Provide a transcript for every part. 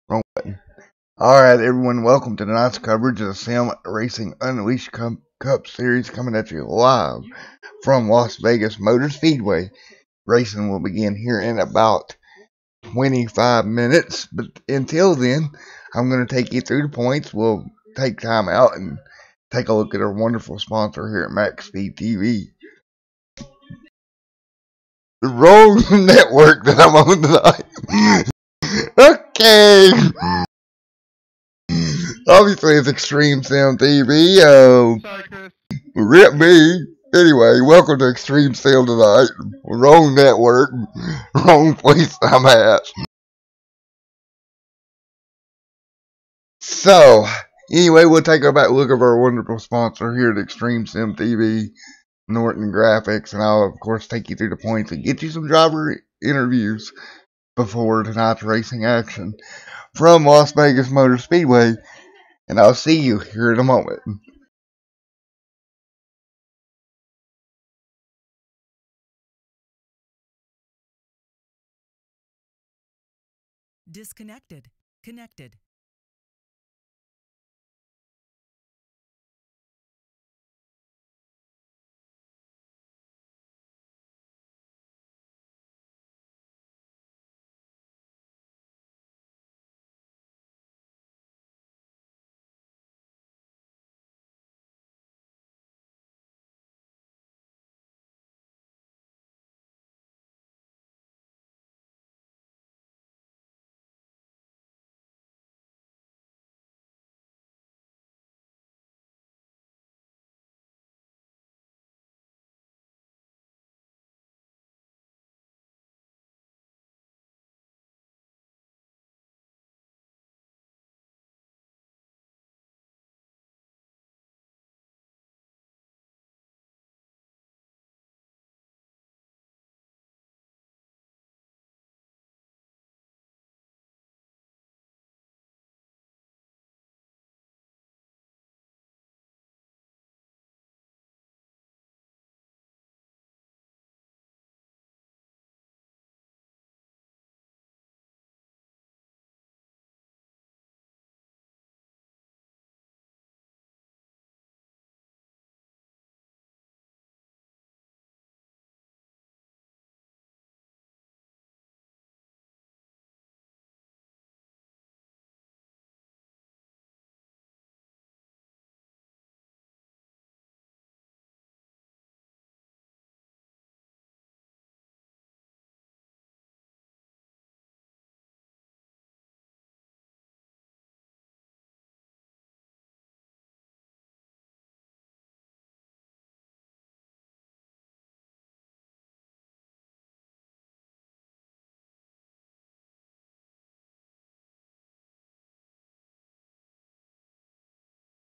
Wrong button. Alright, everyone, welcome to tonight's coverage of the Sim Racing Unleashed Cup Series coming at you live from Las Vegas Motor Speedway. Racing will begin here in about 25 minutes, but until then, I'm going to take you through the points. We'll take time out and take a look at our wonderful sponsor here at Max Speed TV. The wrong network that I'm on tonight. Okay. Obviously, it's Extreme Sim TV. Rip me. Anyway, welcome to Extreme Sim tonight. Wrong network. Wrong place I'm at. So, anyway, we'll take a back look at our wonderful sponsor here at Extreme Sim TV, Norton Graphics, and I'll, of course, take you through the points and get you some driver interviews before tonight's racing action from Las Vegas Motor Speedway, and I'll see you here in a moment. Disconnected. Connected.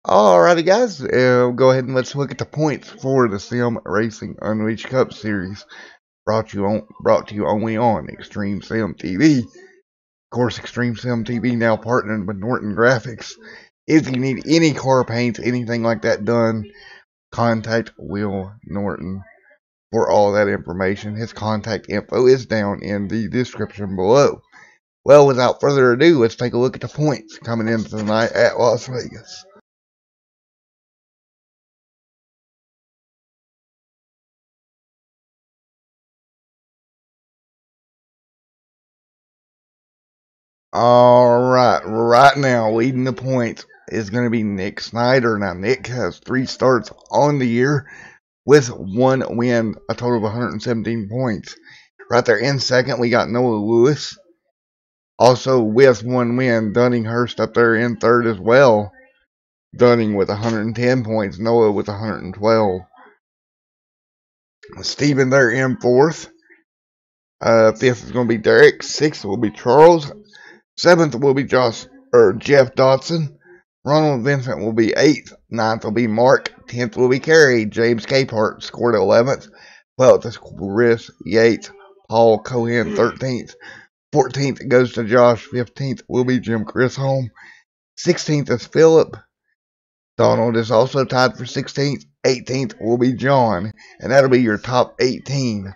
Alrighty, guys, go ahead and let's look at the points for the Sim Racing Unleashed Cup Series, brought to you only on Extreme Sim TV. Of course, Extreme Sim TV now partnered with Norton Graphics. If you need any car paints, anything like that done, contact Will Norton for all that information. His contact info is down in the description below. Well, without further ado, let's take a look at the points coming in tonight at Las Vegas. Alright, right now, leading the points is going to be Nick Snyder. Now, Nick has 3 starts on the year with 1 win, a total of 117 points. Right there in second, we got Noah Lewis. Also, with 1 win, Dunninghurst up there in third as well. Dunning with 110 points, Noah with 112. Steven there in fourth. Fifth is going to be Derek. Sixth will be Charles. Seventh will be Jeff Dodson. Ronald Vincent will be 8th. 9th will be Mark. 10th will be Kerry. James Capehart scored 11th. 12th is Chris Yates. Paul Cohen 13th. 14th goes to Josh. 15th will be Jim Chisholm. 16th is Philip. Donald is also tied for 16th. 18th will be John. And that'll be your top 18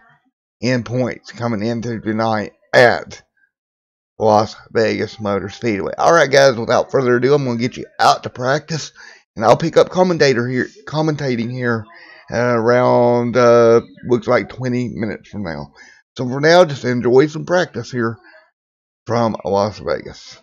in points coming into tonight at Las Vegas Motor Speedway. Alright guys, without further ado, I'm going to get you out to practice, and I'll pick up commentating here around, looks like 20 minutes from now. So for now, just enjoy some practice here from Las Vegas.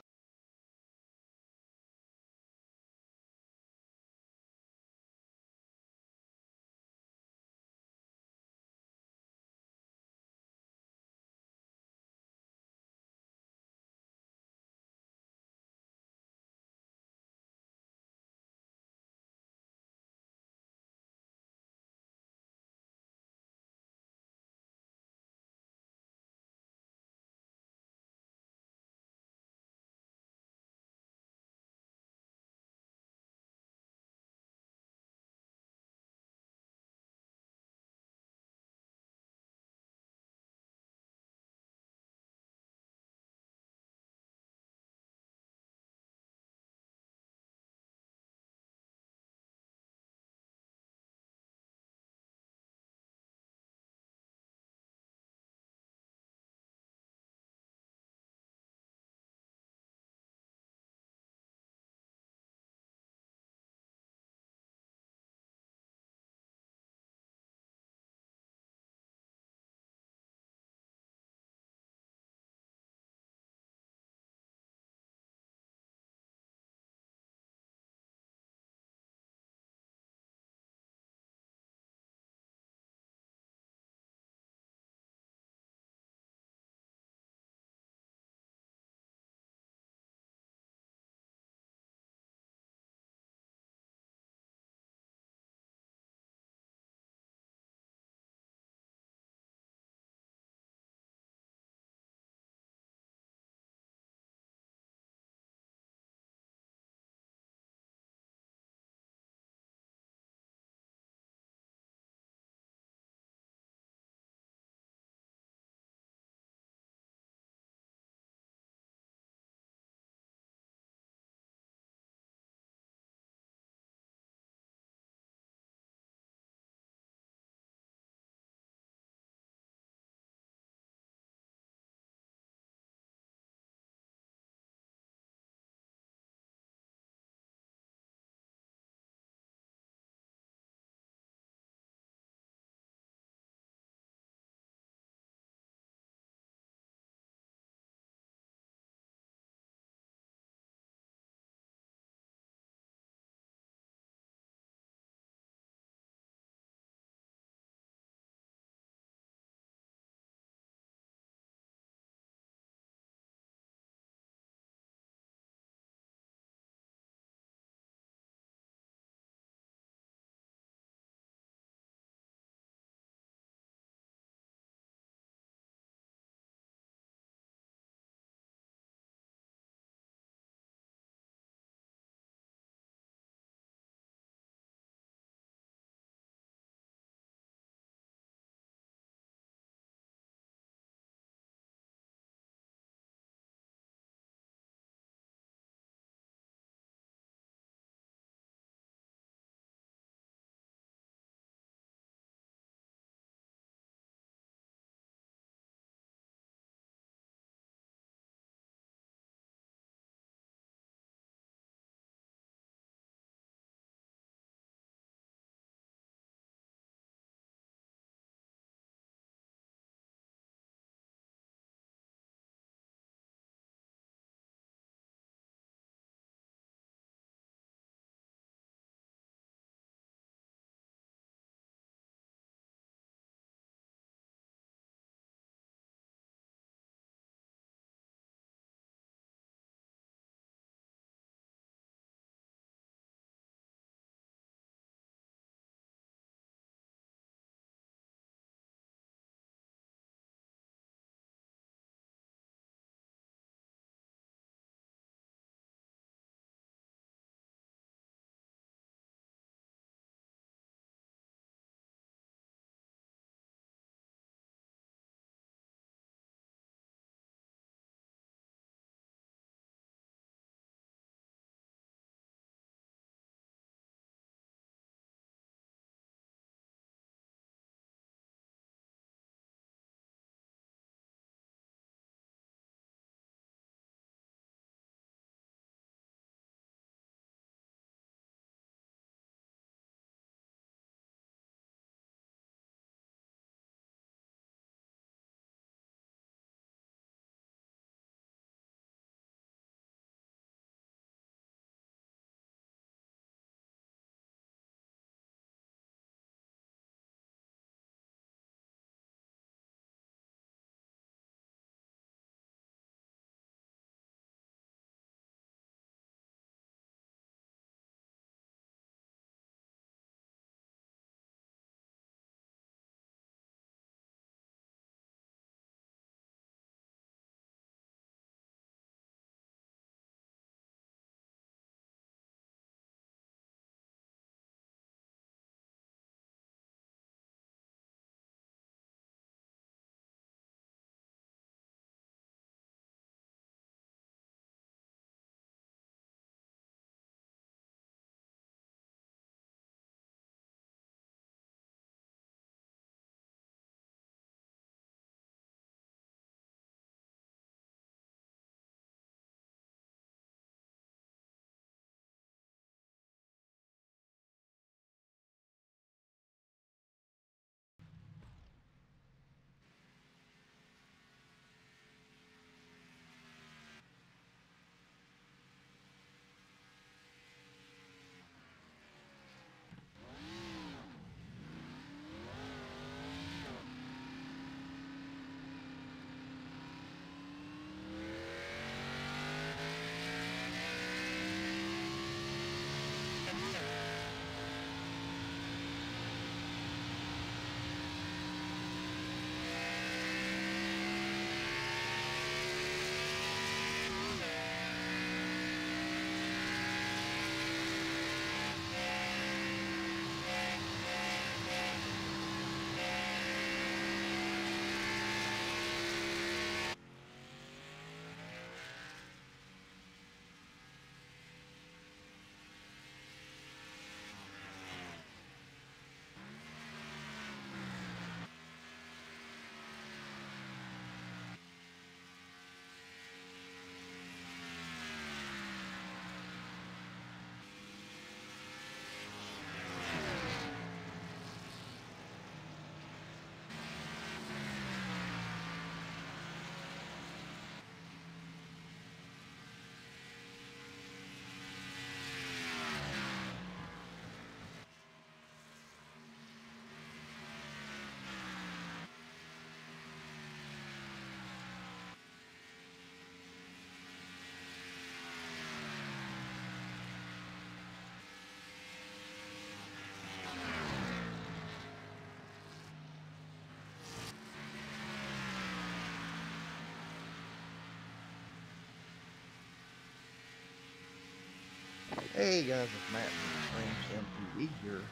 Hey guys, it's Matt from Extreme MTV here.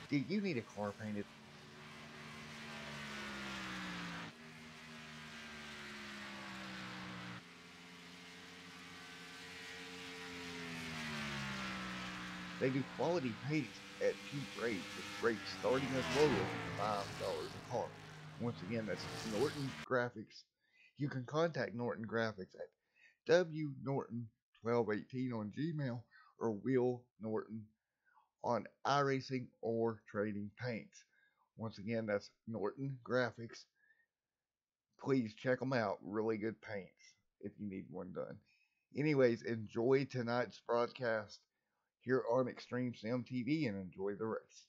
Do you need a car painted? They do quality paints at cheap rates, with rates starting as low as $5 a car. Once again, that's Norton Graphics. You can contact Norton Graphics at wnorton1218 on Gmail or Will Norton on iRacing or Trading Paints. Once again, that's Norton Graphics. Please check them out. Really good paints if you need one done. Anyways, enjoy tonight's broadcast here on Extreme Sim TV and enjoy the race.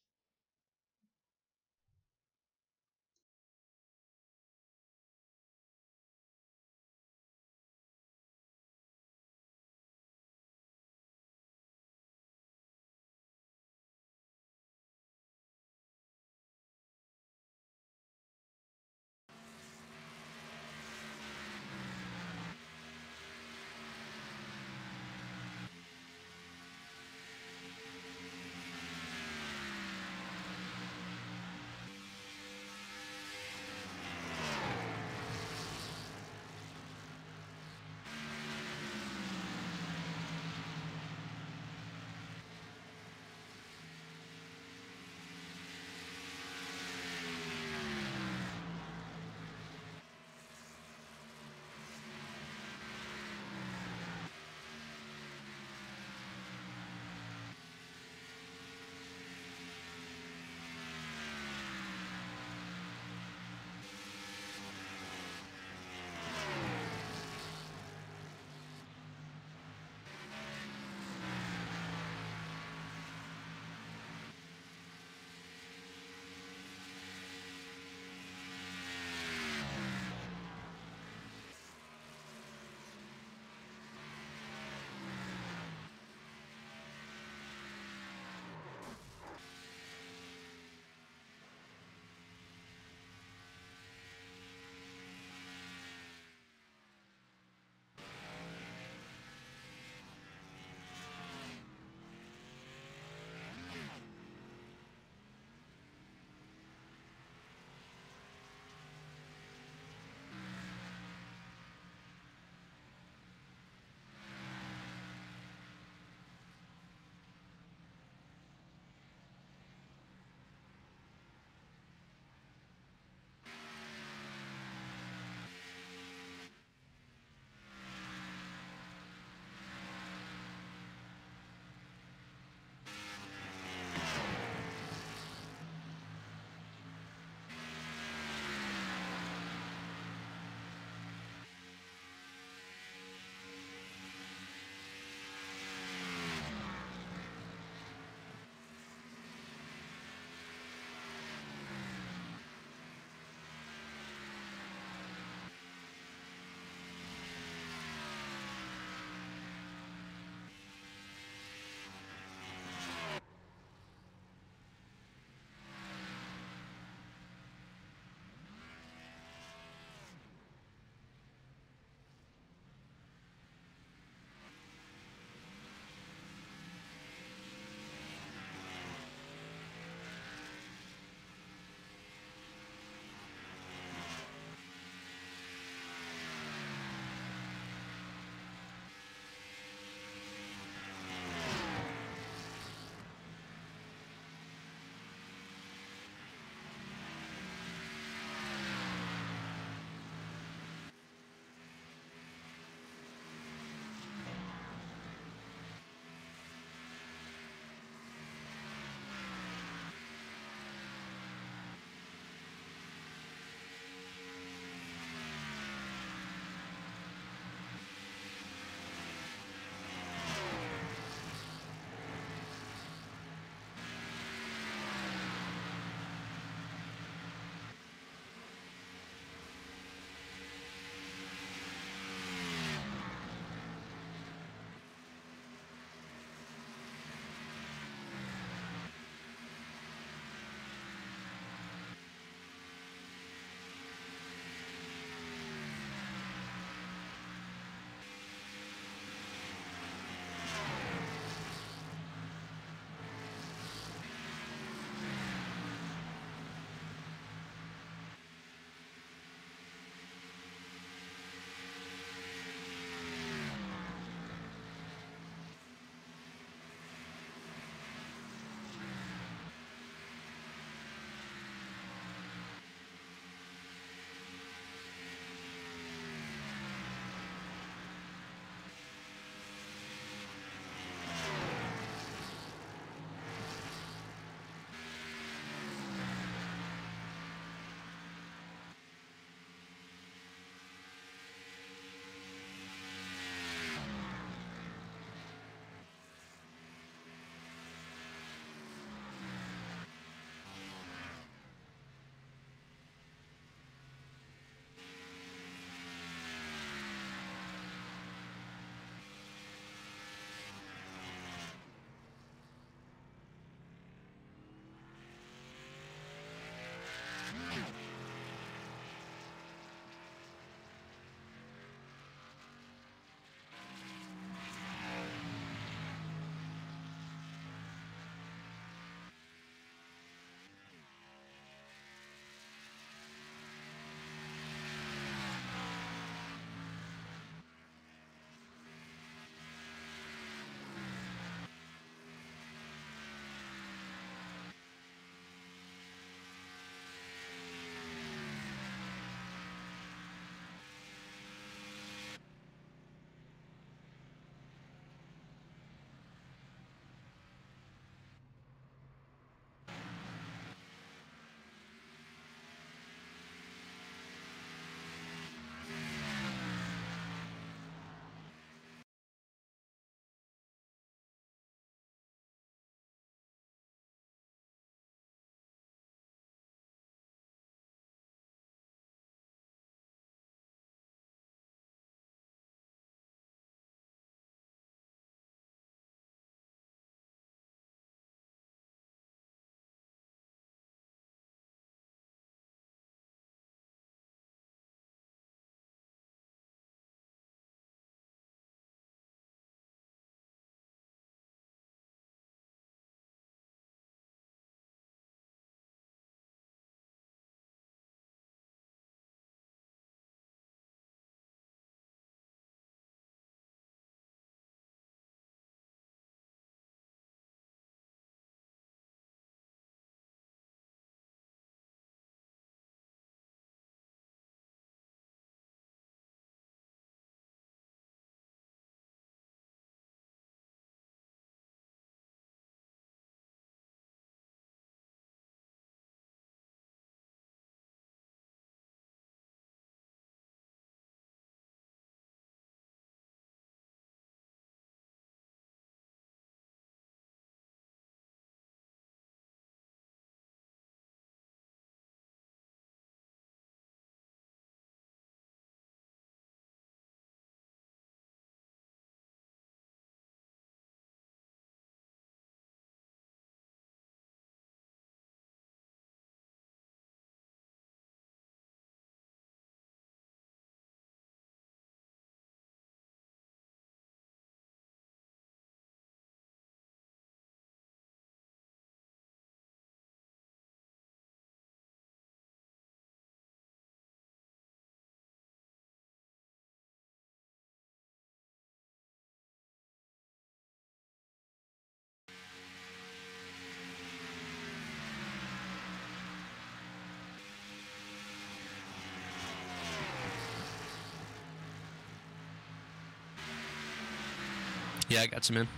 Yeah, I got you, man.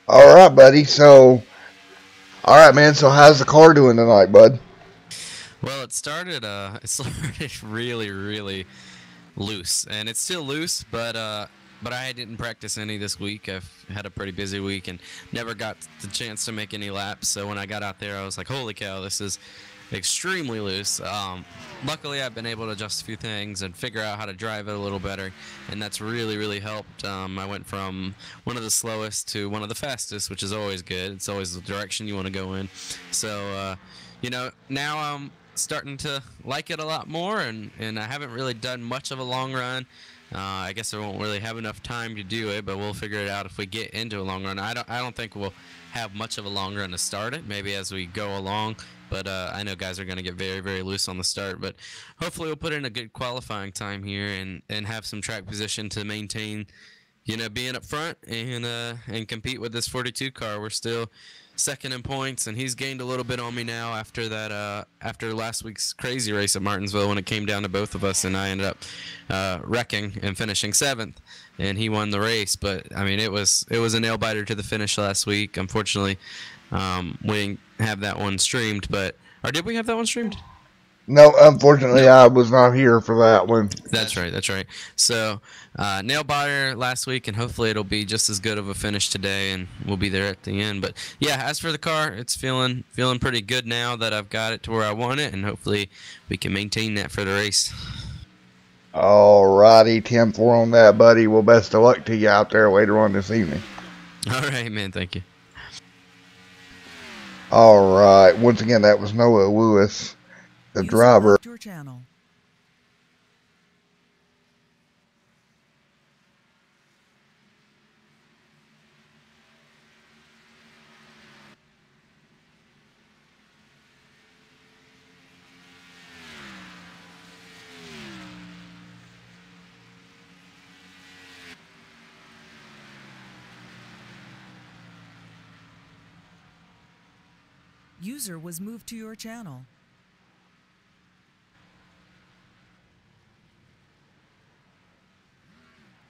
All right, buddy. So, all right, man. So, how's the car doing tonight, bud? Well, it started it started really, really loose, and it's still loose, but I didn't practice any this week. I've had a pretty busy week and never got the chance to make any laps. So when I got out there, I was like, "Holy cow, this is extremely loose." Luckily, I've been able to adjust a few things and figure out how to drive it a little better, and that's really, really helped. I went from one of the slowest to one of the fastest, which is always good. It's always the direction you want to go in. So, now I'm starting to like it a lot more, and I haven't really done much of a long run. I guess I won't really have enough time to do it, but we'll figure it out if we get into a long run. I don't think we'll have much of a long run to start it. Maybe as we go along, but I know guys are going to get very, very loose on the start. But hopefully we'll put in a good qualifying time here and have some track position to maintain, being up front and compete with this 42 car. We're still second in points, and he's gained a little bit on me now after that after last week's crazy race at Martinsville when it came down to both of us, and I ended up wrecking and finishing seventh, and he won the race. But I mean, it was a nail biter to the finish last week. Unfortunately, we didn't have that one streamed, or did we have that one streamed? No, unfortunately, No. I was not here for that one. That's right. That's right. So, nail biter last week, and hopefully it'll be just as good of a finish today, and we'll be there at the end. But yeah, as for the car, it's feeling pretty good now that I've got it to where I want it, and hopefully we can maintain that for the race. All righty, 10-4 on that, buddy. Well, best of luck to you out there later on this evening. All right, man. Thank you. All right. Once again, that was Noah Lewis, the User driver. left your channel. User was moved to your channel.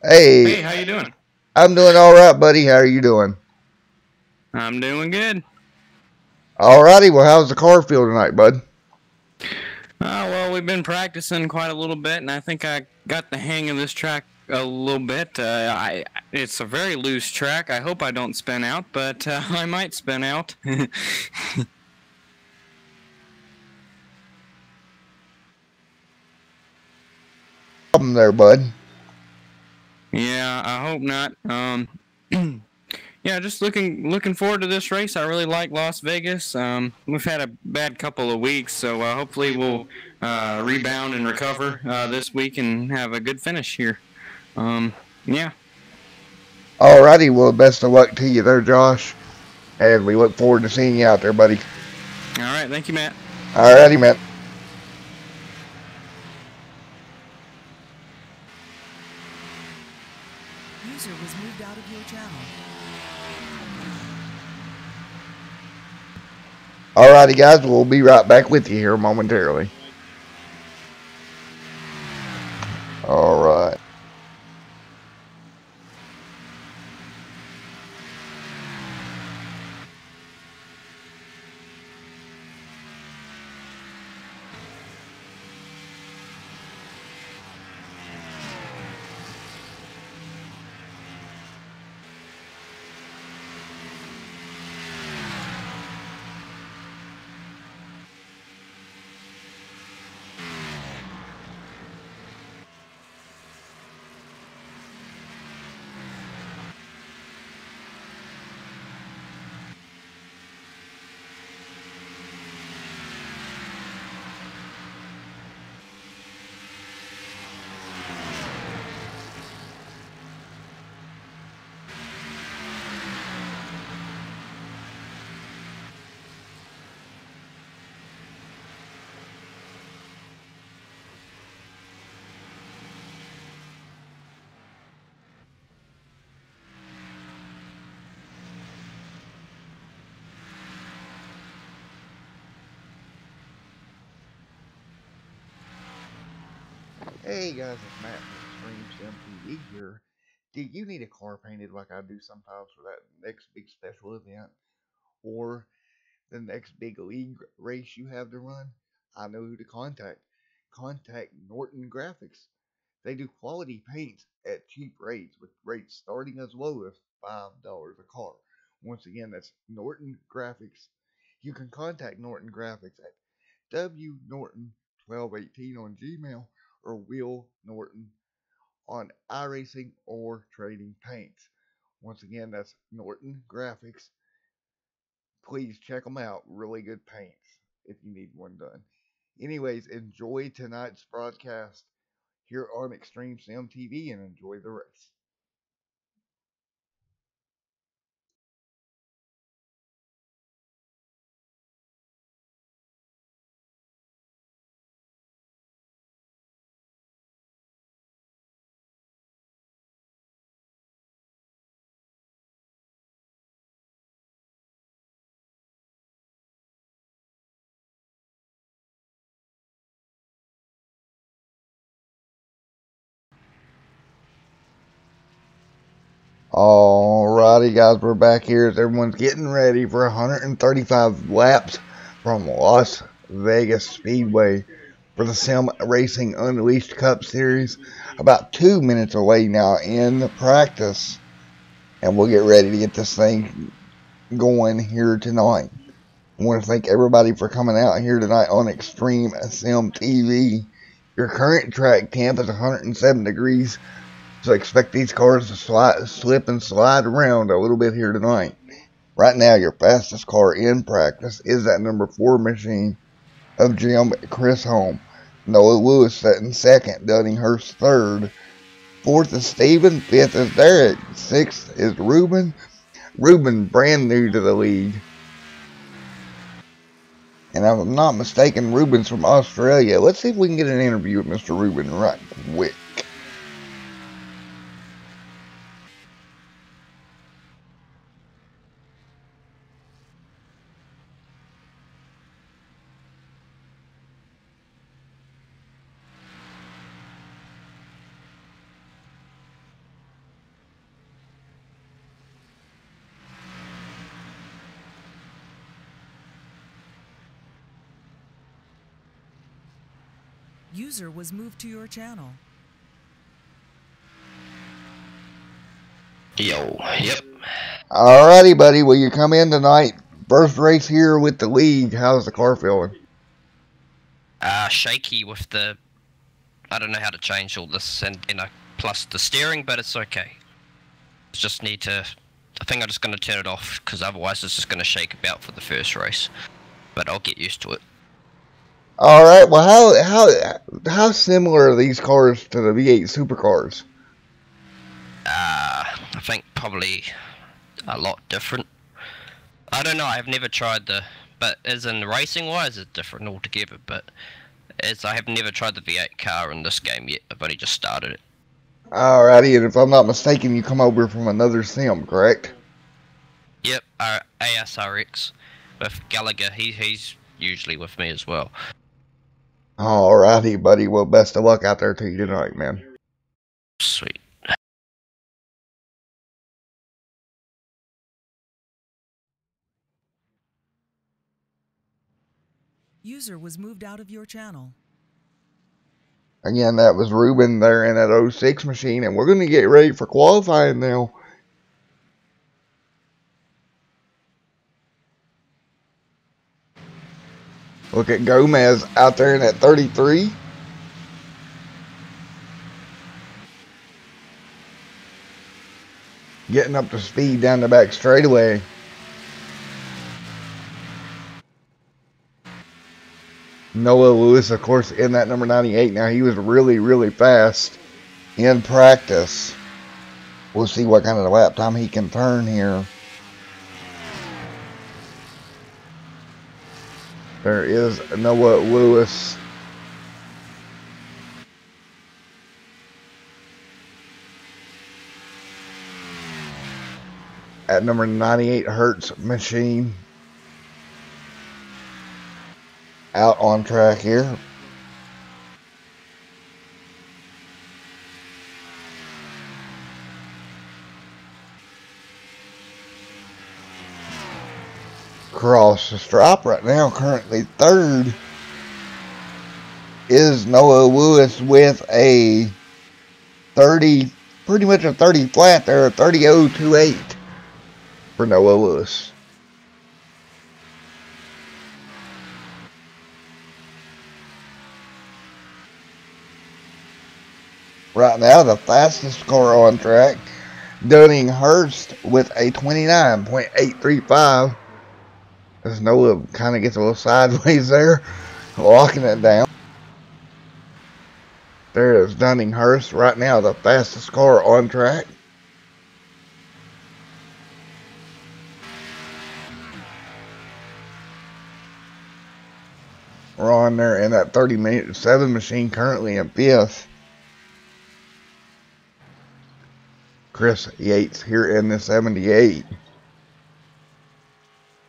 Hey, how you doing? I'm doing all right, buddy. How are you doing? I'm doing good. All righty. Well, how's the car feel tonight, bud? Well, we've been practicing quite a little bit, and I think I got the hang of this track a little bit. It's a very loose track. I hope I don't spin out, but I might spin out. Problem there, bud. Yeah, I hope not. Yeah, just looking forward to this race. I really like Las Vegas. We've had a bad couple of weeks, so hopefully we'll rebound and recover this week and have a good finish here. Yeah. All righty. Well, best of luck to you there, Josh. And we look forward to seeing you out there, buddy. All right. Thank you, Matt. All righty, man. User was moved out of your channel. All righty, guys. We'll be right back with you here momentarily. All right. Hey guys, it's Matt from Extreme Sim TV here, Do you need a car painted like I do sometimes for that next big special event or the next big league race you have to run? I know who to contact. Contact Norton Graphics. They do quality paints at cheap rates, with rates starting as low as $5 a car. Once again, that's Norton Graphics. You can contact Norton Graphics at wnorton1218 on Gmail or Will Norton on iRacing or Trading Paints. Once again, that's Norton Graphics. Please check them out. Really good paints if you need one done. Anyways, enjoy tonight's broadcast here on Extreme Sim TV and enjoy the race. Alrighty, guys, we're back here as everyone's getting ready for 135 laps from Las Vegas Speedway for the Sim Racing Unleashed Cup Series. About 2 minutes away now in the practice, and we'll get ready to get this thing going here tonight. I want to thank everybody for coming out here tonight on Extreme Sim TV. Your current track temp is 107 degrees. So expect these cars to slip and slide around a little bit here tonight. Right now, your fastest car in practice is that number 4 machine of Jim Chris Home. Noah Lewis sitting second, Dunninghurst third. Fourth is Steven, fifth is Derek, sixth is Ruben. Ruben, brand new to the league. And if I'm not mistaken, Ruben's from Australia. Let's see if we can get an interview with Mr. Ruben right quick. User was moved to your channel. Yo, yep. Alrighty, buddy. Will you come in tonight? First race here with the league. How's the car feeling? Shaky with the, I don't know how to change all this, and plus the steering, but it's okay. Just need to, I think I'm just going to turn it off, because otherwise it's just going to shake about for the first race. But I'll get used to it. Alright, well, how similar are these cars to the V8 supercars? I think probably a lot different. I don't know, I've never tried but as in racing wise, it's different altogether, but as I have never tried the V8 car in this game yet, I've only just started it. Alrighty, and if I'm not mistaken, you come over from another sim, correct? Yep, ASRX with Gallagher, he's usually with me as well. Alrighty, buddy, well, best of luck out there to you tonight, man. Sweet. User was moved out of your channel. Again, that was Ruben there in that 06 machine, and we're going to get ready for qualifying now. Look at Gomez out there in that 33. Getting up to speed down the back straightaway. Noah Lewis, of course, in that number 98. Now, he was really, really fast in practice. We'll see what kind of lap time he can turn here. There is Noah Lewis. At number 98 Hertz machine. Out on track here. across the stripe right now. Currently third is Noah Lewis with a 30, pretty much a 30 flat there, a 30.028 for Noah Lewis. Right now, the fastest car on track, Dunning-Hurst with a 29.835. As Noah kind of gets a little sideways there, locking it down. There is Dunning-Hurst, right now the fastest car on track. Ron there in that 30.7 machine, currently in 5th. Chris Yates here in the 78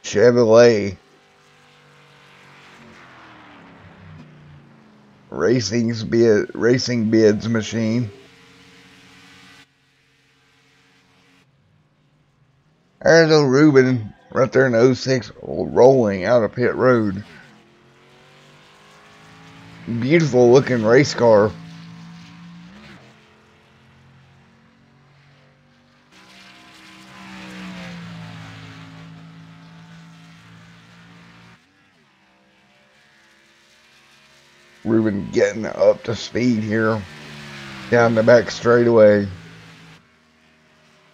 Chevrolet Racing Bids machine. There's a Ruben right there in 06 rolling out of pit road. Beautiful looking race car. Ruben getting up to speed here down the back straightaway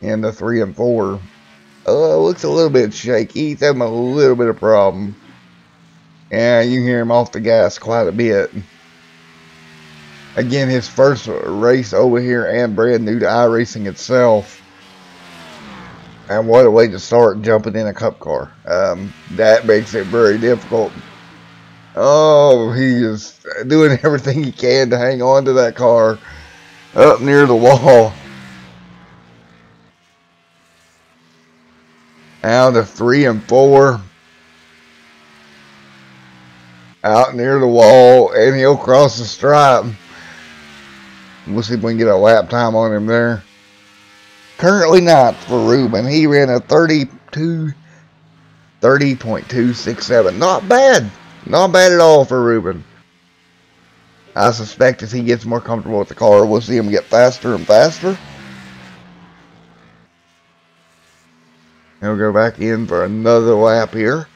in the 3 and 4. Looks a little bit shaky. He's having a little bit of problem. Yeah, you can hear him off the gas quite a bit. Again, his first race over here and brand new to iRacing itself. And what a way to start jumping in a cup car. That makes it very difficult. Oh, he is doing everything he can to hang on to that car up near the wall. Now the 3 and 4. Out near the wall, and he'll cross the stripe. We'll see if we can get a lap time on him there. Currently 9th for Ruben. He ran a 30.267. Not bad. Not bad at all for Ruben. I suspect as he gets more comfortable with the car, we'll see him get faster and faster. He'll go back in for another lap here.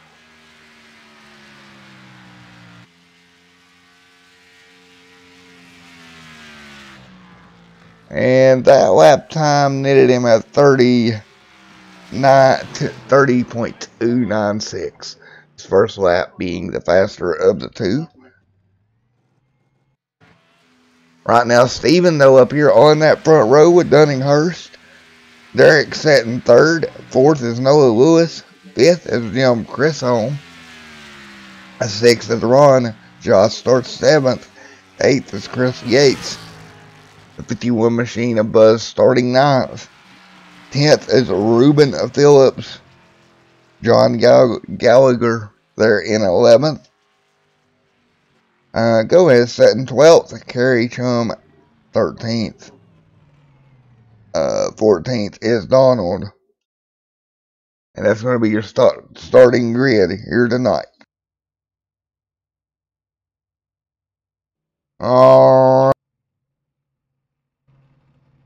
And that lap time netted him at 30.296. His first lap being the faster of the two. Right now, Steven, though, up here on that front row with Dunning-Hurst. Derek sitting 3rd. 4th is Noah Lewis. 5th is Jim Chisholm. 6th is Ron. Josh starts 7th. 8th is Chris Yates. The 51 machine of Buzz starting 9th. 10th is Ruben Phillips. John Gallagher there in 11th. Go ahead, setting 12th. Kerry Chum 13th. 14th is Donald. And that's going to be your starting grid here tonight. Alright.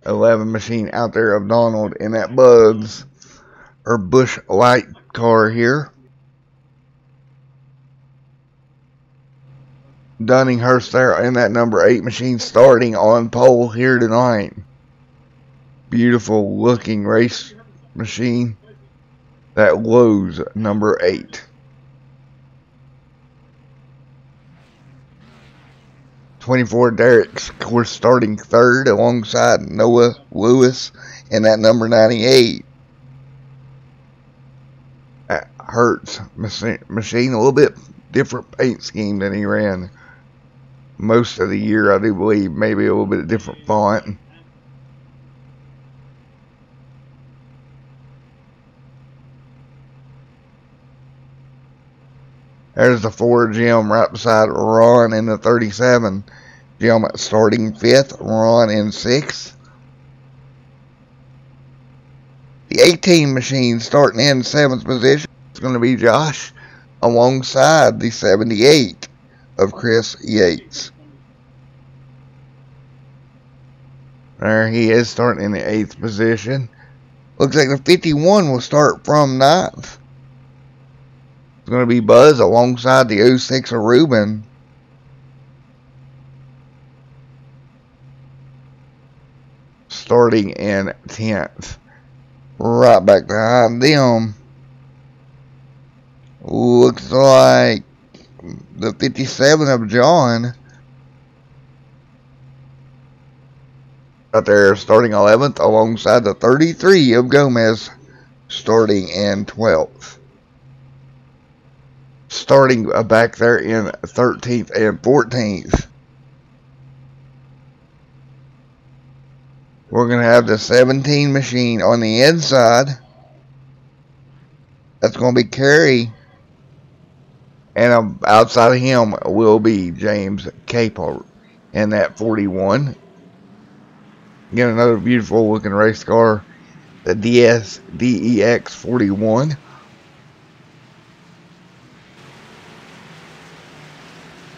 11 machine out there of Donald in that Bugs or Bush Light car here. Dunning-Hurst there in that number 8 machine starting on pole here tonight. Beautiful looking race machine. That Lowe's number 8. 24 Derek's course starting 3rd alongside Noah Lewis in that number 98. That Hertz machine, a little bit different paint scheme than he ran most of the year, I do believe. Maybe a little bit of different font. There's the 4 Jim right beside Ron in the 37. Jim starting 5th, Ron in 6th. The 18 machine starting in 7th position. going to be Josh alongside the 78 of Chris Yates. There he is, starting in the 8th position. Looks like the 51 will start from 9th. It's going to be Buzz alongside the 06 of Ruben. Starting in 10th. Right back behind them. Looks like the 57 of John. Right there, starting 11th, alongside the 33 of Gomez, starting in 12th. Starting back there in 13th and 14th. We're going to have the 17 machine on the inside. That's going to be Kerry. And outside of him will be James Capel in that 41. Again, another beautiful looking race car. The DEX 41.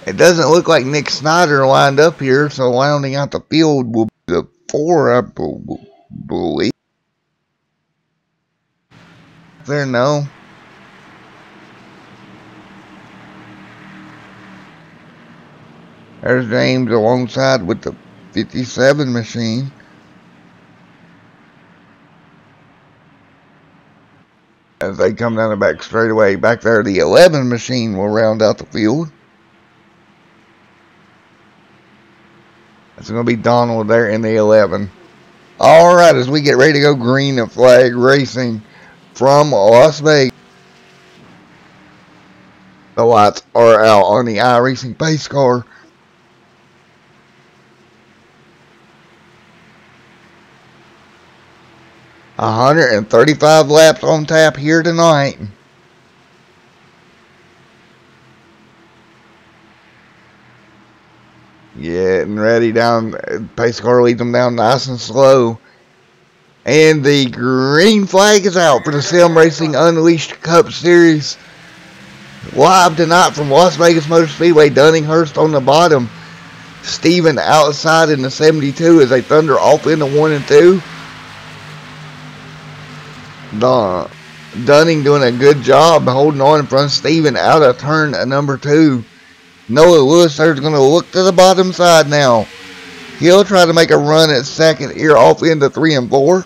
It doesn't look like Nick Snyder lined up here, so rounding out the field will be the 4, I believe. There, no. There's James alongside with the 57 machine. As they come down the back straightaway, back there the 11 machine will round out the field. It's going to be Donald there in the 11. Alright, as we get ready to go green flag racing from Las Vegas. The lights are out on the iRacing pace car. $135 laps on tap here tonight. Getting ready down. Pace car leads them down nice and slow. And the green flag is out for the Sim Racing Unleashed Cup Series. Live tonight from Las Vegas Motor Speedway. Dunninghurst on the bottom. Steven outside in the 72 as they thunder off into 1 and 2. Dunning doing a good job holding on in front of Steven out of turn number 2. Noah Lewis there's going to look to the bottom side now. He'll try to make a run at second here off into 3 and 4.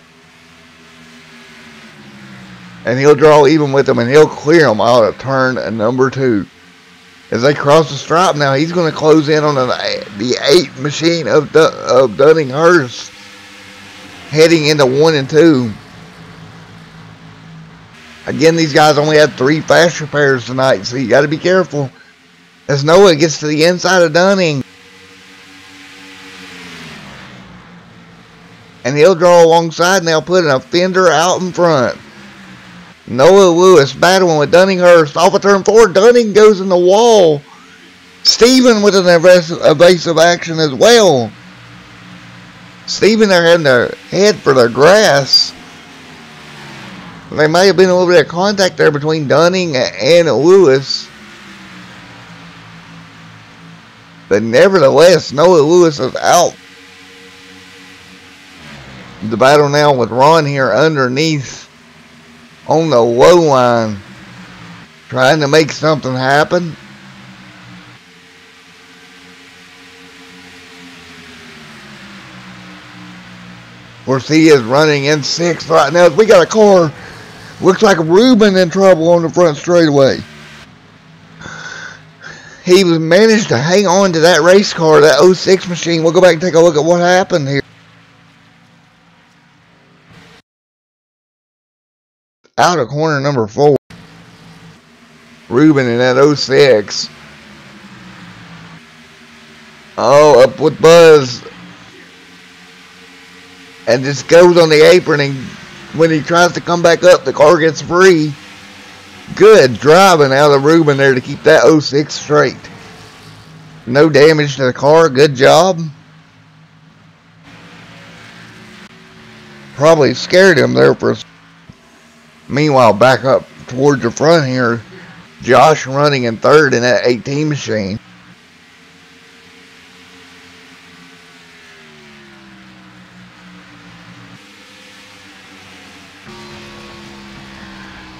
And he'll draw even with them and he'll clear them out of turn number 2. As they cross the stripe now, he's going to close in on the 8 machine of Dunninghurst. Heading into 1 and 2. Again, these guys only had 3 fast repairs tonight, so you got to be careful. As Noah gets to the inside of Dunning. And he'll draw alongside now, putting a fender out in front. Noah Lewis battling with Dunninghurst off of turn 4. Dunning goes in the wall. Steven with an evasive action as well. Steven there having to head for the grass. There may have been a little bit of contact there between Dunning and Lewis. But nevertheless, Noah Lewis is out. The battle now with Ron here underneath on the low line. Trying to make something happen. Of course, he is running in 6th right now. We got a car. Looks like Ruben in trouble on the front straightaway. He was managed to hang on to that race car, that 06 machine. We'll go back and take a look at what happened here. Out of corner number 4. Ruben in that 06. Oh, up with Buzz. And just goes on the apron, and when he tries to come back up, the car gets free. Good driving out of Ruben there to keep that 06 straight. No damage to the car. Good job. Probably scared him there for a... Meanwhile, back up towards the front here. Josh running in third in that 18 machine.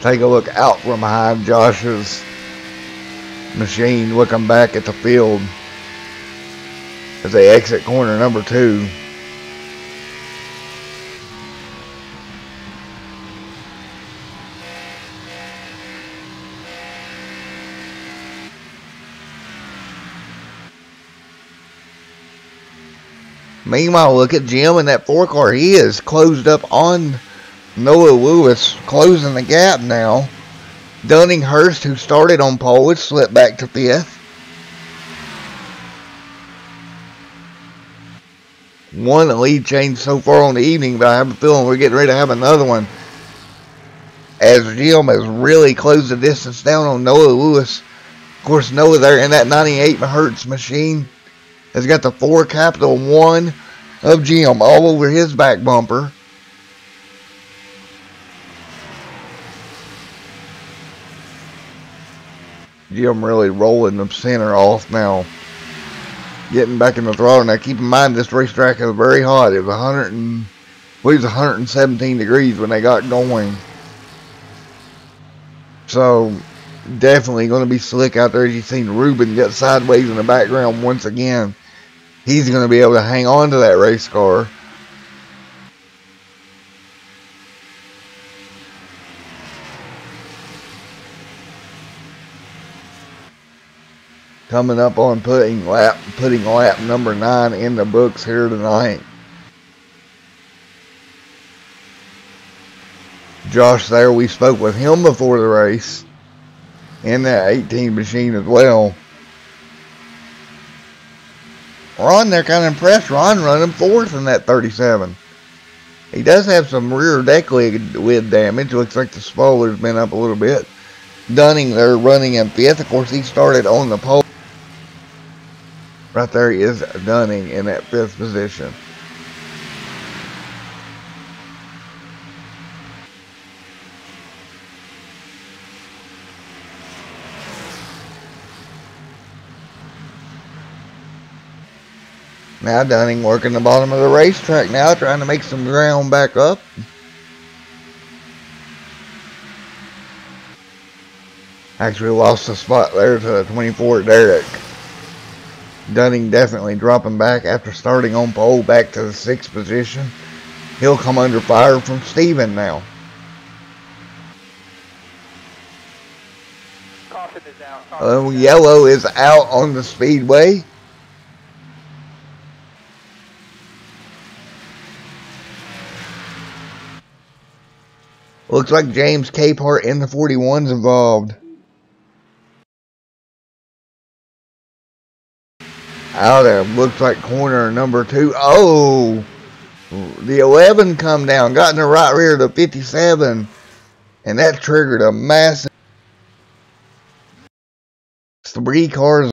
Take a look out from behind Josh's machine, looking back at the field as they exit corner number 2. Meanwhile, look at Jim in that 4 car. He is closed up on Noah Lewis, closing the gap now. Dunninghurst, who started on pole, has slipped back to 5th. One lead change so far on the evening, but I have a feeling we're getting ready to have another one, as Jim has really closed the distance down on Noah Lewis. Of course, Noah there in that 98 Hertz machine has got the 4 capital 1 of Jim all over his back bumper. Jim really rolling the center off now. Getting back in the throttle. Now keep in mind this racetrack is very hot. It was 117 degrees when they got going. So definitely going to be slick out there. As you've seen Ruben get sideways in the background once again. He's going to be able to hang on to that race car. Coming up on putting lap number 9 in the books here tonight. Josh there, we spoke with him before the race in that 18 machine as well. Ron, they're kind of impressed. Ron running 4th in that 37. He does have some rear deck lid damage. Looks like the spoiler's been up a little bit. Dunning there running in 5th. Of course, he started on the pole. Right there is Dunning in that 5th position. Now Dunning working the bottom of the racetrack now, trying to make some ground back up. Actually lost the spot there to the 24 Derek. Dunning definitely dropping back after starting on pole back to the 6th position. He'll come under fire from Steven now. Yellow is out on the Speedway. Looks like James Capehart in the 41's involved. Out of, looks like corner number 2. Oh! The 11 come down, got in the right rear of the 57. And that triggered a massive 3 cars.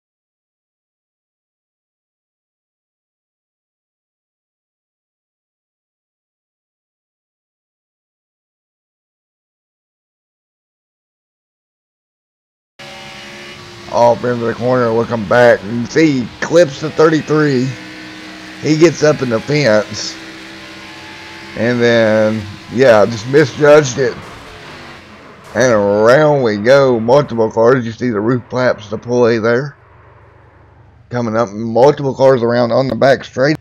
Off into the corner, looking back, and see, he clips the 33. He gets up in the fence, and then, yeah, just misjudged it. And around we go. Multiple cars. You see the roof flaps deploy there. Coming up, multiple cars around on the back straight.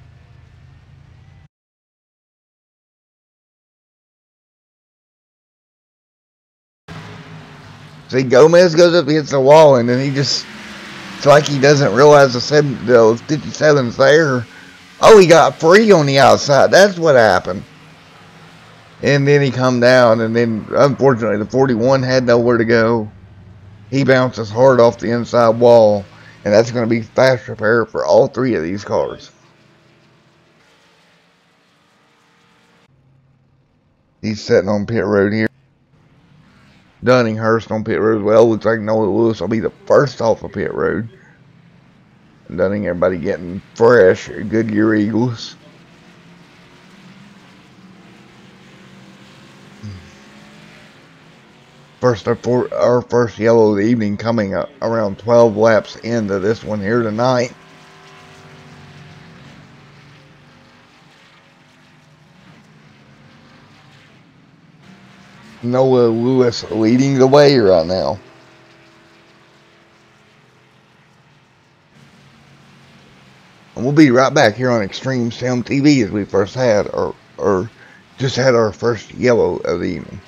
See, Gomez goes up against the wall, and then he just, it's like he doesn't realize the 57's there. Oh, he got free on the outside. That's what happened. And then he come down, and then, unfortunately, the 41 had nowhere to go. He bounces hard off the inside wall, and that's going to be fast repair for all 3 of these cars. He's sitting on pit road here. Dunninghurst on pit road as well. Looks like Noah Lewis will be the first off of pit road. Dunning, everybody getting fresh Goodyear Eagles. our first yellow of the evening, coming up around 12 laps into this one here tonight. Noah Lewis leading the way right now. And we'll be right back here on Extreme Sim TV as we first had, or just had our first yellow of the evening.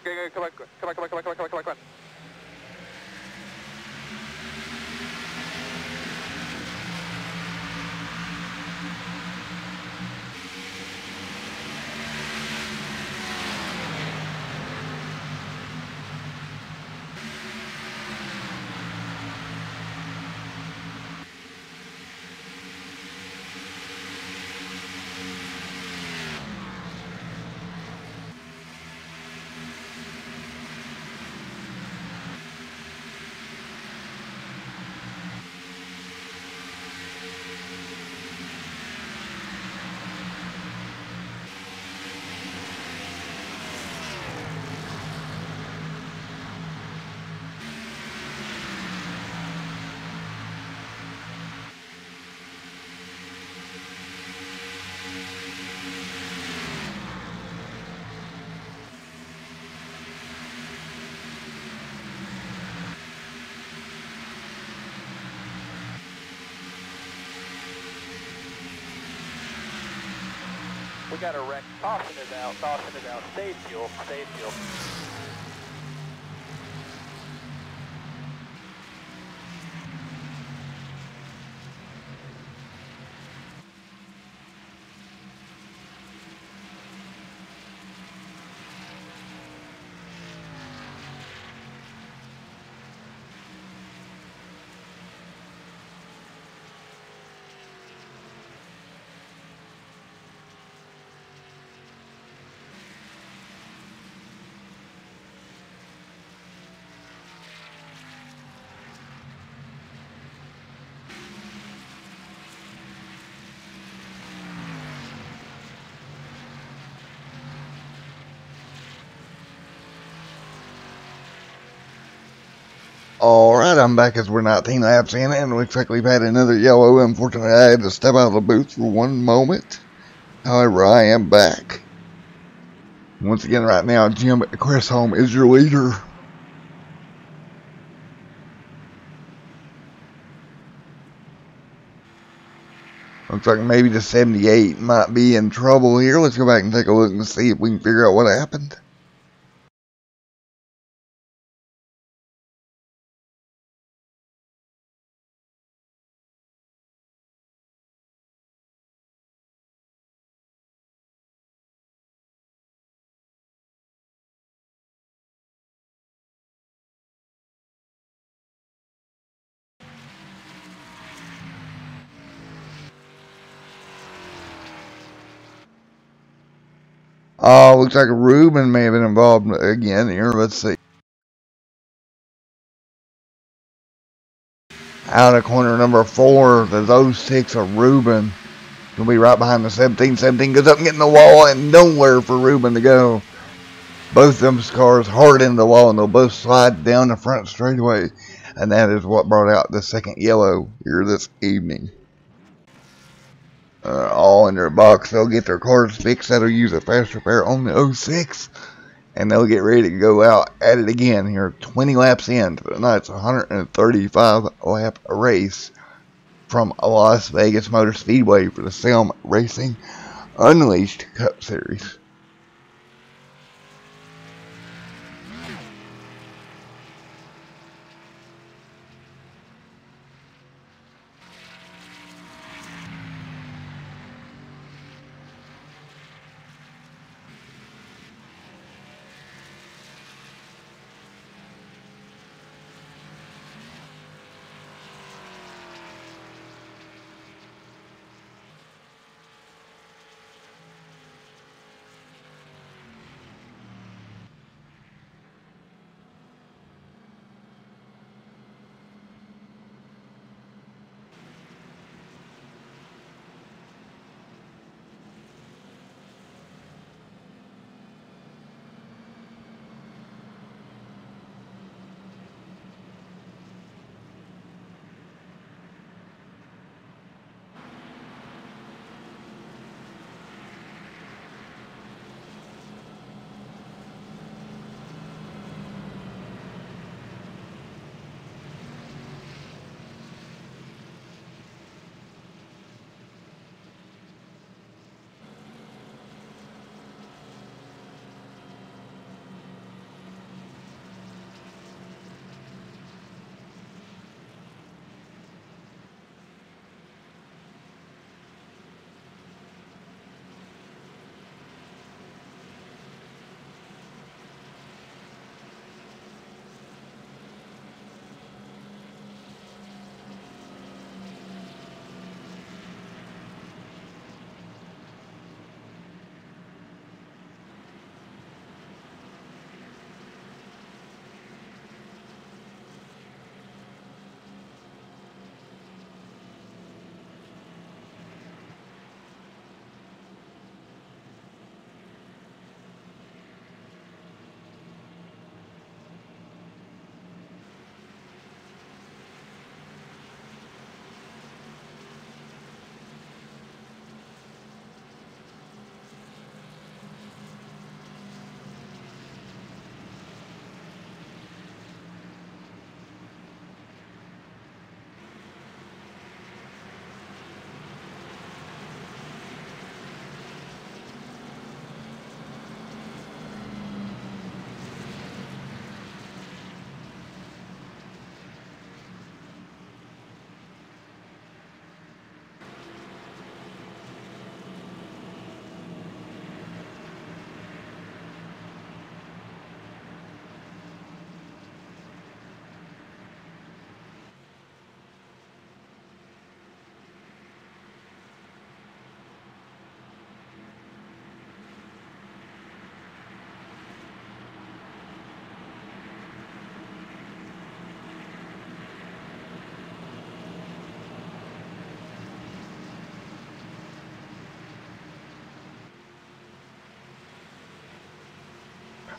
Okay, come on, come on, come on, come on, come on, come on, come on, come on. got a wreck. Caution is out. Caution is out. Save fuel. Save fuel. Alright, I'm back as we're 19 laps in, and it looks like we've had another yellow. Unfortunately, I had to step out of the booth for one moment. However, I am back. Once again, right now, Jim Chrisholm is your leader. Looks like maybe the 78 might be in trouble here. Let's go back and take a look and see if we can figure out what happened. Looks like Ruben may have been involved again here. Let's see. Out of corner number 4, the 06 of Ruben. He'll be right behind the 17. 17 goes up and gets in the wall, and nowhere for Ruben to go. Both of them cars hard into the wall, and they'll both slide down the front straightaway. And that is what brought out the second yellow here this evening. All in their box. They'll get their cars fixed. That'll use a fast repair on the 06. And they'll get ready to go out at it again here. 20 laps in to tonight's 135 lap race from Las Vegas Motor Speedway for the Sim Racing Unleashed Cup Series.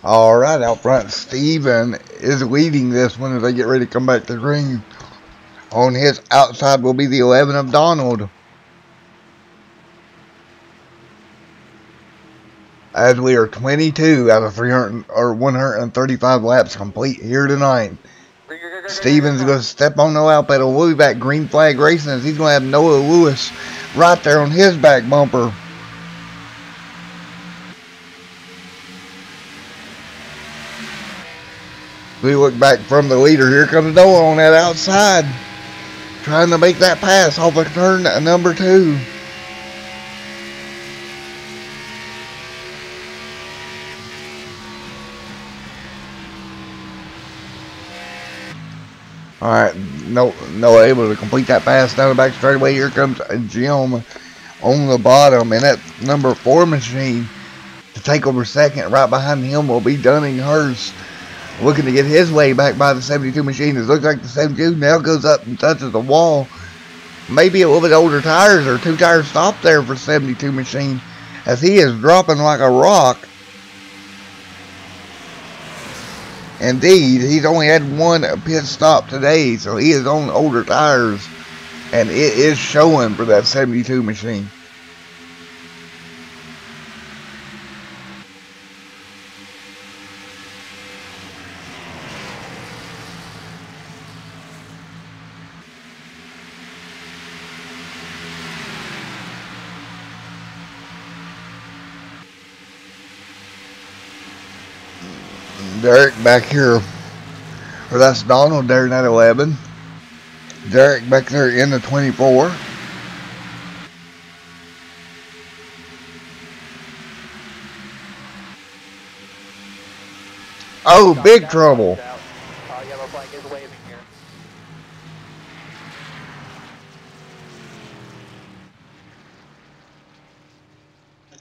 Alright, out front, Steven is leading this one as they get ready to come back to green. On his outside will be the 11 of Donald. As we are 22 out of 300 or 135 laps complete here tonight. Steven's going to step on the loud pedal. We'll be back green flag racing as he's going to have Noah Lewis right there on his back bumper. We look back from the leader. Here comes Noah on that outside, trying to make that pass off of turn number 2. Alright, Noah able to complete that pass down the back straightaway. Here comes Jim on the bottom, and that number 4 machine to take over second. Right behind him will be Dunninghurst, looking to get his way back by the 72 machine. It looks like the 72 now goes up and touches the wall. Maybe a little bit older tires, or 2 tires stop there for 72 machine, as he is dropping like a rock. Indeed, he's only had 1 pit stop today, so he is on older tires, and it is showing for that 72 machine. Derek back here, or that's Donald there in that 11. Derek back there in the 24. Oh, big trouble. Yellow flag is waving here.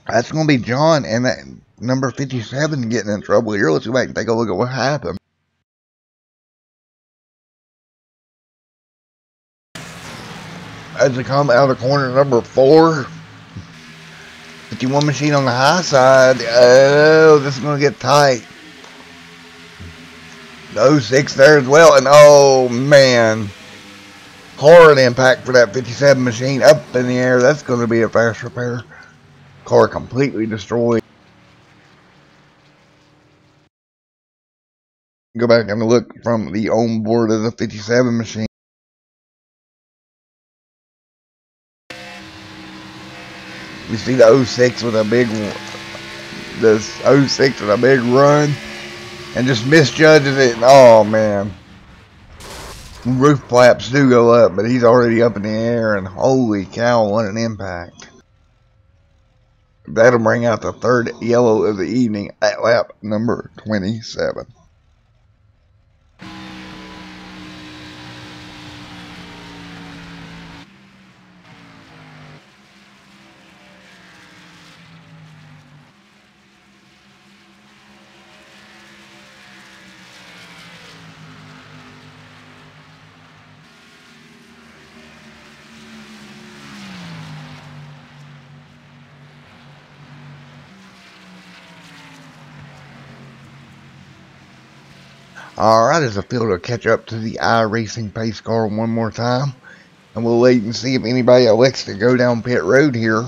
That's going to be John and that number 57 getting in trouble here. Let's go back and take a look at what happened. As they come out of the corner, number 4. 51 machine on the high side. Oh, this is going to get tight. The 06 there as well. And oh, man. Hard impact for that 57 machine up in the air. That's going to be a fast repair. Car completely destroyed. Go back and look from the onboard of the 57 machine. You see the 06 with a big, this 06 with a big run, and just misjudges it. Oh man, roof flaps do go up, but he's already up in the air, and holy cow, what an impact! That'll bring out the 3rd yellow of the evening at lap number 27. Alright, as the field will catch up to the iRacing pace car one more time. And we'll wait and see if anybody elects to go down pit road here.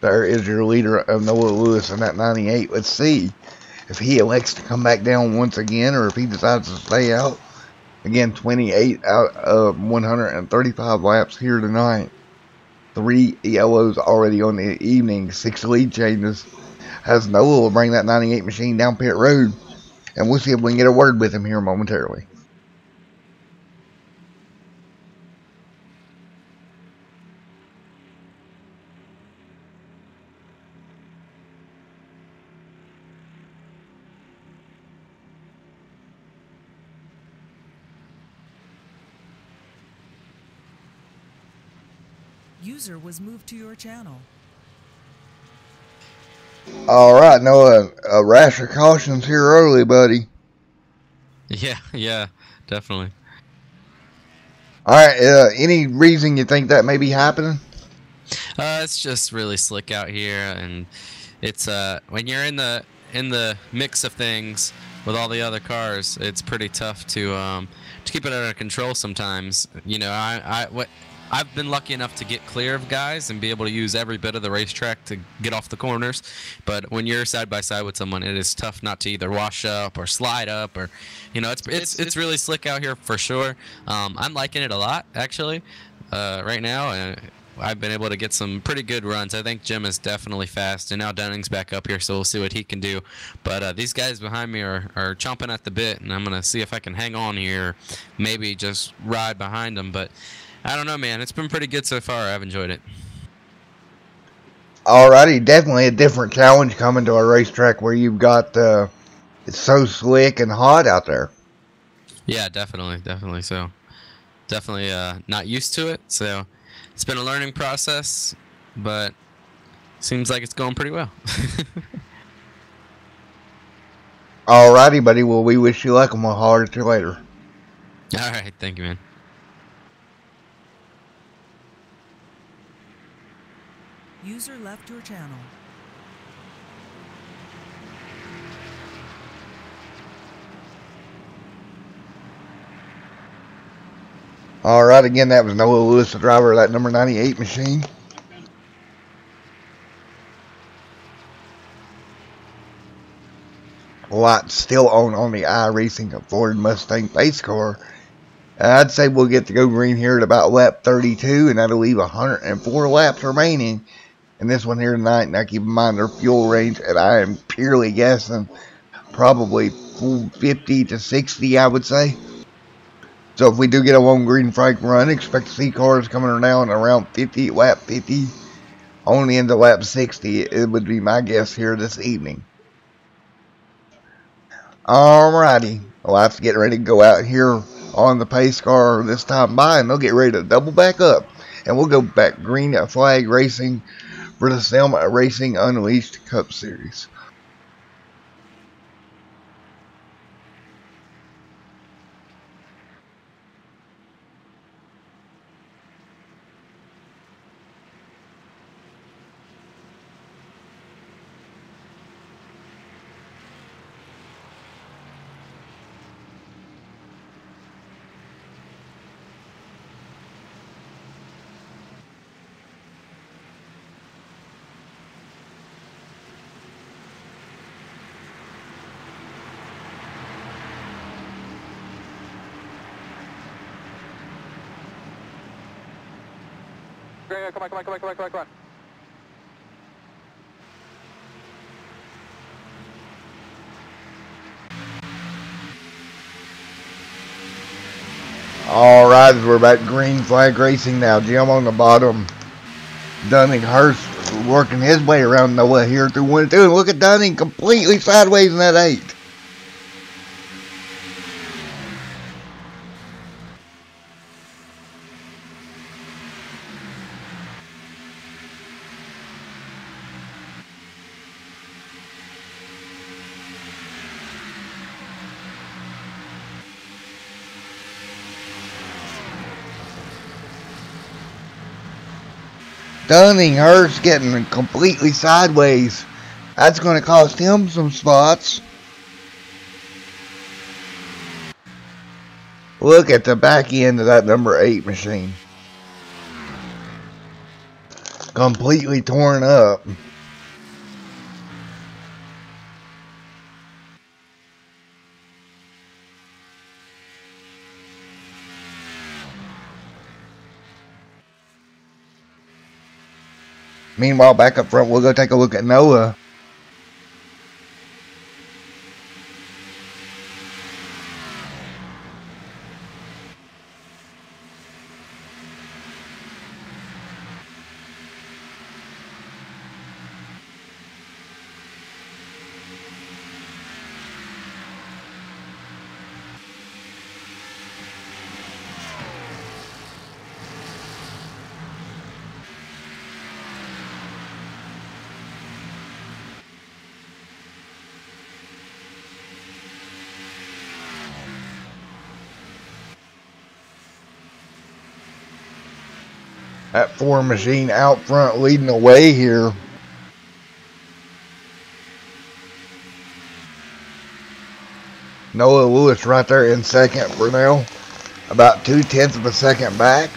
There is your leader of Noah Lewis in that 98. Let's see if he elects to come back down once again, or if he decides to stay out. Again, 28 out of 135 laps here tonight. 3 yellows already on the evening, 6 lead changes. As Noah will bring that 98 machine down pit road, and we'll see if we can get a word with him here momentarily. User was moved to your channel. Alright, Noah, a rash of cautions here early, buddy. Yeah, definitely. All right. Any reason you think that may be happening? It's just really slick out here, and it's when you're in the mix of things with all the other cars, it's pretty tough to keep it under control sometimes. You know, I've been lucky enough to get clear of guys and be able to use every bit of the racetrack to get off the corners. But when you're side by side with someone, it is tough not to either wash up or slide up, or, you know, it's really slick out here for sure. I'm liking it a lot, actually, right now. I've been able to get some pretty good runs. I think Jim is definitely fast, and now Dunning's back up here, so we'll see what he can do. But these guys behind me are chomping at the bit, and I'm going to see if I can hang on here, maybe just ride behind them. But I don't know, man. It's been pretty good so far. I've enjoyed it. Alrighty, definitely a different challenge coming to a racetrack where you've got it's so slick and hot out there. Yeah, definitely. So definitely not used to it. So it's been a learning process, but seems like it's going pretty well. Alrighty, buddy. Well, we wish you luck, and we'll holler at you later. All right, thank you, man. User left your channel. Alright, again, that was Noah Lewis, the driver of that number 98 machine. Lights still on the iRacing Ford Mustang base car. I'd say we'll get to go green here at about lap 32, and that'll leave 104 laps remaining in this one here tonight. Now keep in mind their fuel range, and I am purely guessing probably 50 to 60, I would say. So if we do get a long green flag run, expect to see cars coming down around 50, lap 50, only into lap 60. It would be my guess here this evening. Alrighty, Life's getting ready to go out here on the pace car this time by, and they'll get ready to double back up, and we'll go back green flag racing for the Sim Racing Unleashed Cup Series. Come on. Alright, we're back green flag racing now. Jim on the bottom. Dunning Hurst working his way around Noah here through 1 and 2. And look at Dunning completely sideways in that 8. Dunning Hurst getting completely sideways. That's going to cost him some spots. Look at the back end of that number 8 machine. Completely torn up. Meanwhile, back up front, we'll go take a look at Noah. That Ford machine out front leading the way here. Noah Lewis right there in second for now. About 0.2 of a second back.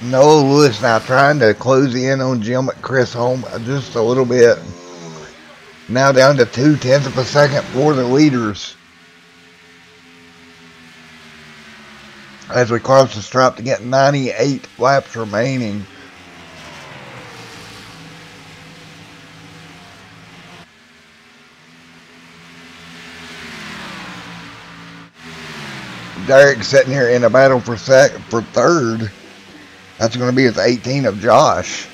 Noah Lewis now trying to close in on Jim Chris Holm just a little bit. Now down to 0.2 of a second for the leaders. As we cross the stripe to get 98 laps remaining. Derek sitting here in a battle for third. That's going to be his 18 of Josh.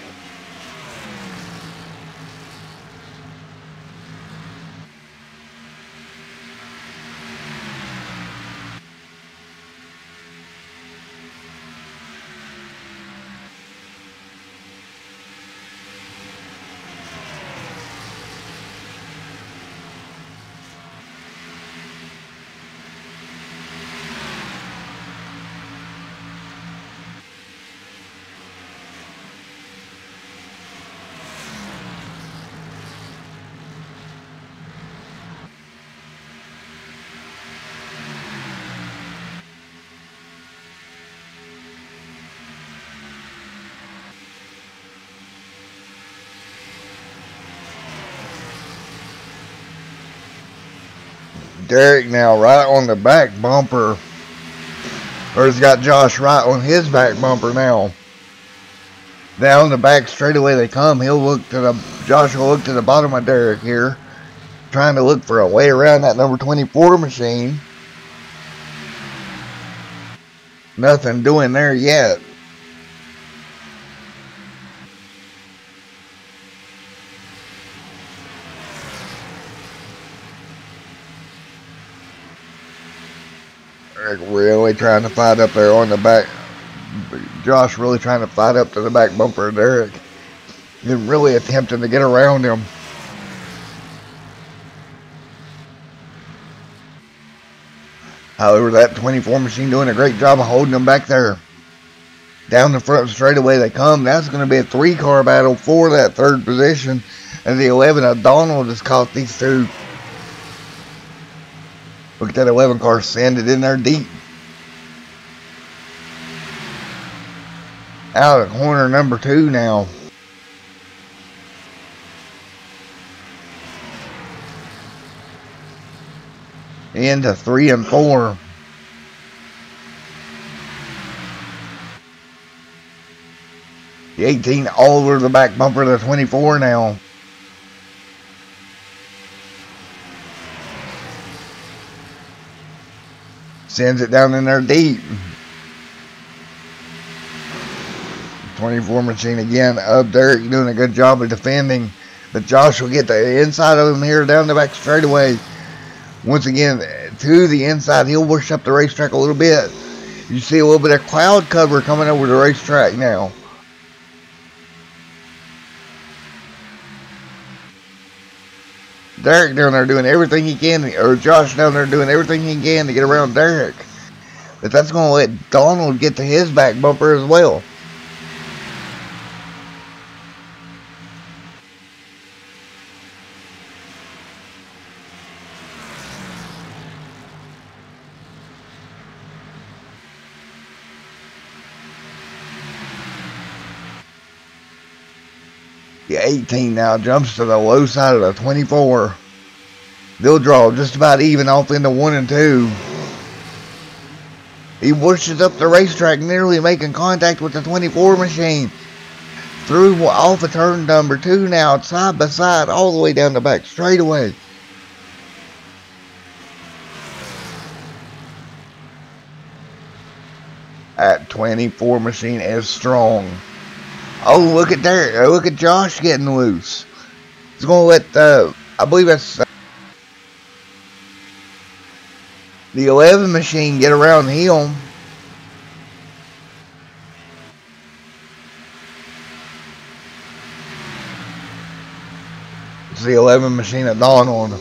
Derek now right on the back bumper. Or he's got Josh right on his back bumper now. Down the back straightaway they come. Josh will look to the bottom of Derek here. Trying to look for a way around that number 24 machine. Nothing doing there yet. Really trying to fight up there on the back. Josh really trying to fight up to the back bumper of Derek. He's really attempting to get around him. However, that 24 machine doing a great job of holding them back there. Down the front straightaway they come. That's going to be a 3-car battle for that third position. And the 11 of Donald has caught these two. Look at that 11 car sanded in there deep. Out of corner number 2 now. Into 3 and 4. The 18 all over the back bumper of the 24 now. Sends it down in there deep. 24 machine again up there. Doing a good job of defending. But Josh will get the inside of him here down the back straightaway. Once again, to the inside. He'll push up the racetrack a little bit. You see a little bit of cloud cover coming over the racetrack now. Derek down there doing everything he can, or Josh down there doing everything he can to get around Derek. But that's going to let Donald get to his back bumper as well. The 18 now jumps to the low side of the 24. They'll draw just about even off into 1 and 2. He whooshes up the racetrack, nearly making contact with the 24 machine. Through off of turn number 2 now, side by side, all the way down the back straightaway. That 24 machine is strong. Oh, look at there! Look at Josh getting loose. He's going to let, I believe that's the 11 machine get around him. It's the 11 machine at dawn on.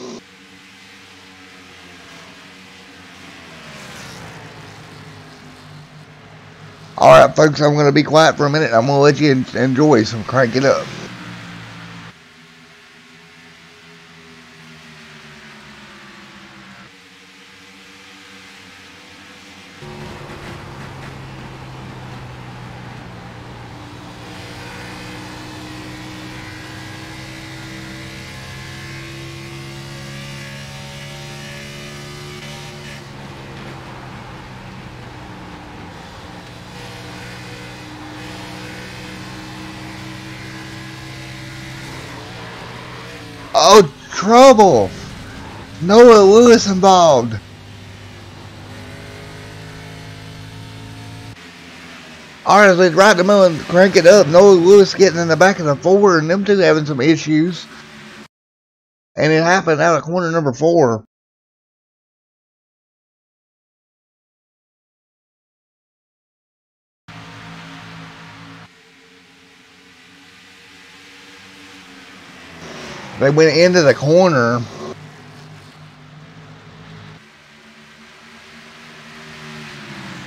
Alright folks, I'm going to be quiet for a minute. I'm going to let you enjoy some Crank It Up. Oh, trouble! Noah Lewis involved. Alright, let's right in the middle and Crank It Up. Noah Lewis getting in the back of the 4, and them two having some issues. And it happened out of corner number 4. They went into the corner.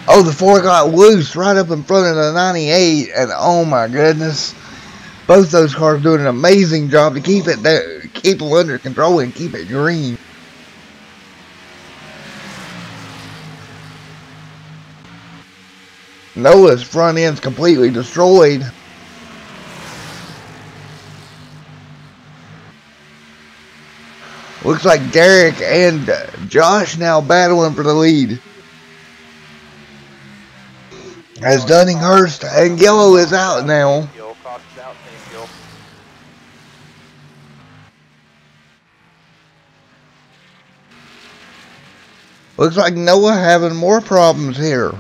Oh, the 4 got loose right up in front of the 98, and oh my goodness. Both those cars doing an amazing job to keep it there, keep them under control and keep it green. Noah's front end's completely destroyed. Looks like Derek and Josh now battling for the lead. As Dunninghurst and Yellow is out now. Fuel, caution's out, safe fuel. Looks like Noah having more problems here.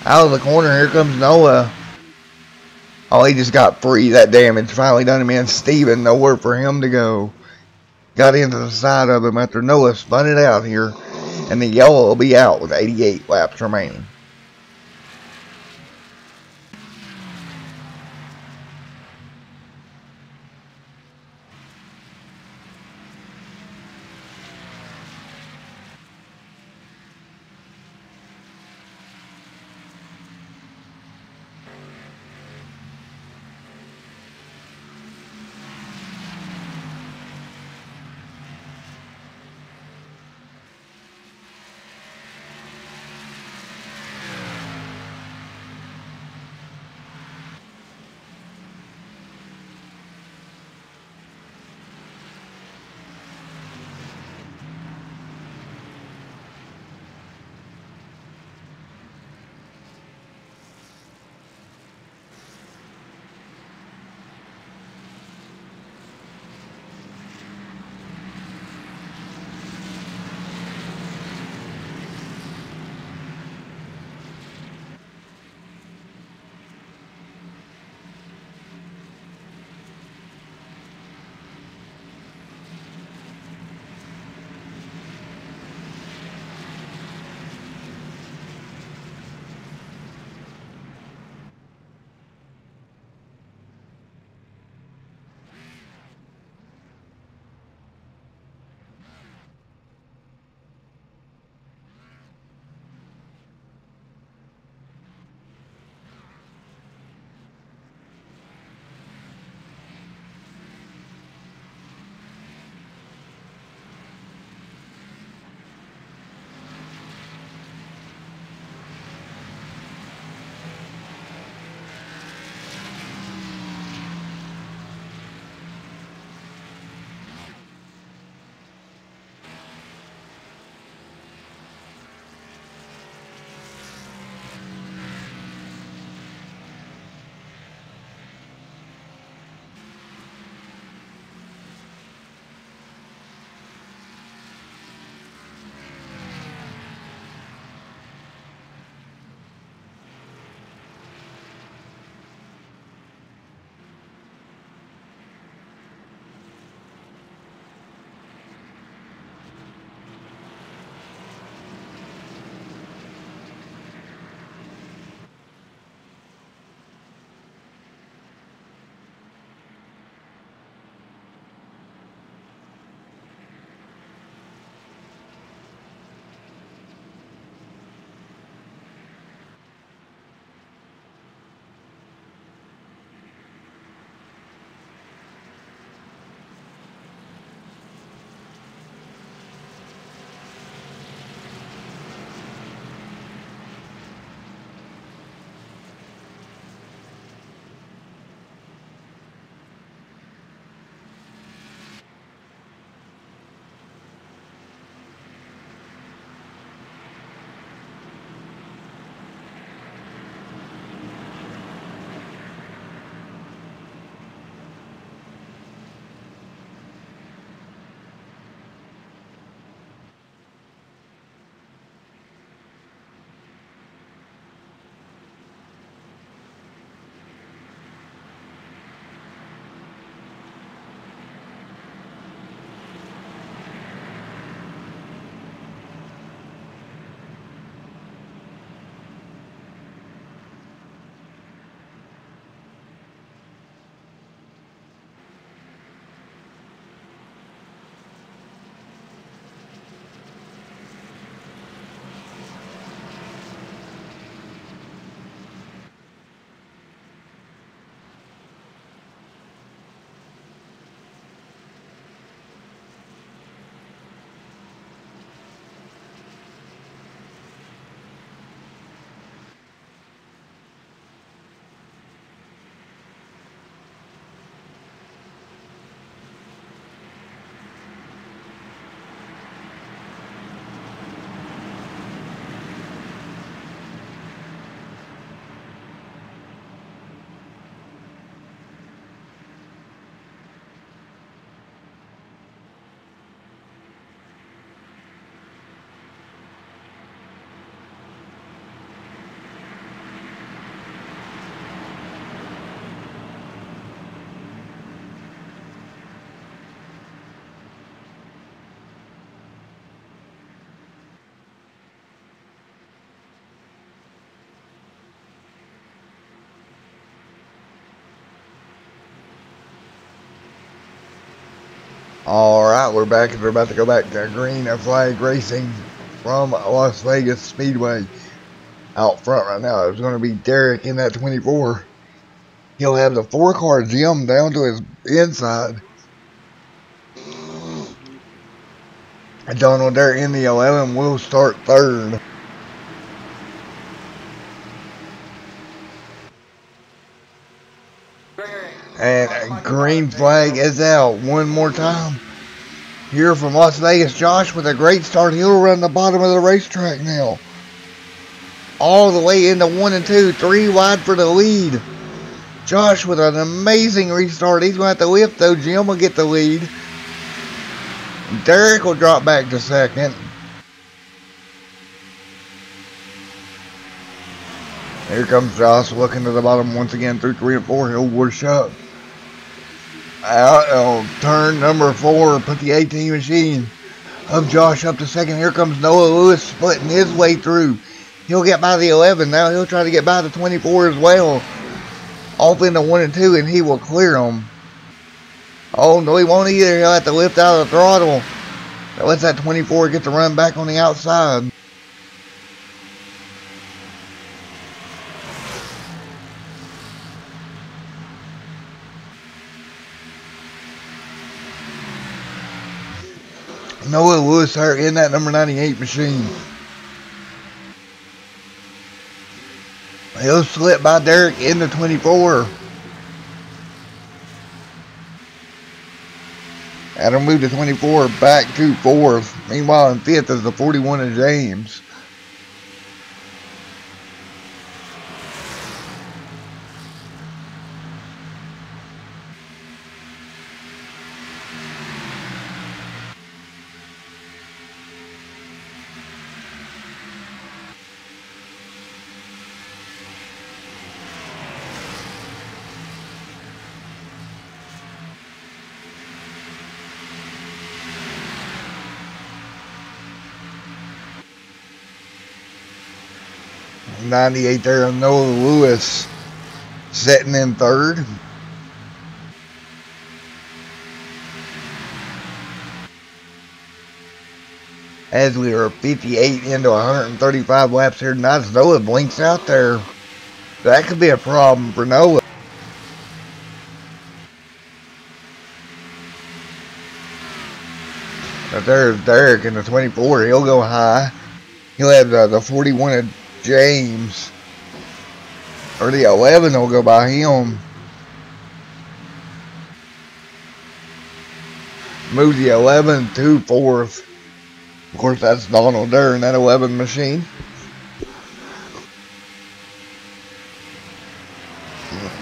Out of the corner, here comes Noah. Oh, he just got free. That damage finally done him in. Steven, nowhere for him to go. Got into the side of him after Noah spun it out here. And the yellow will be out with 88 laps remaining. Alright, we're back and we're about to go back to green flag racing from Las Vegas Speedway. Out front right now is going to be Derek in that 24. He'll have the 4-car Jim down to his inside. Donald there in the 11 will start third. And green flag is out one more time. Here from Las Vegas, Josh with a great start. He'll run the bottom of the racetrack now. All the way into 1 and 2, 3 wide for the lead. Josh with an amazing restart. He's going to have to lift though. Jim will get the lead. Derek will drop back to second. Here comes Josh looking to the bottom once again through 3 and 4. He'll whoosh up. Out on turn number 4. Put the 18 machine of Josh up to second. Here comes Noah Lewis splitting his way through. He'll get by the 11. Now he'll try to get by the 24 as well. Off into 1 and 2 and he will clear them. Oh no, he won't either. He'll have to lift out of the throttle. That lets that 24 get the run back on the outside. Noah Lewis there in that number 98 machine. He'll slip by Derek in the 24. That'll move the 24 back to 4th. Meanwhile, in 5th is the 41 of James. .98 there of Noah Lewis sitting in 3rd. As we are 58 into 135 laps here tonight, as Noah blinks out there. That could be a problem for Noah. But there's Derek in the 24. He'll go high. He'll have the 41 of James, or the 11 will go by him. Move the 11 to 4th. Of course, that's Donald there in that 11 machine.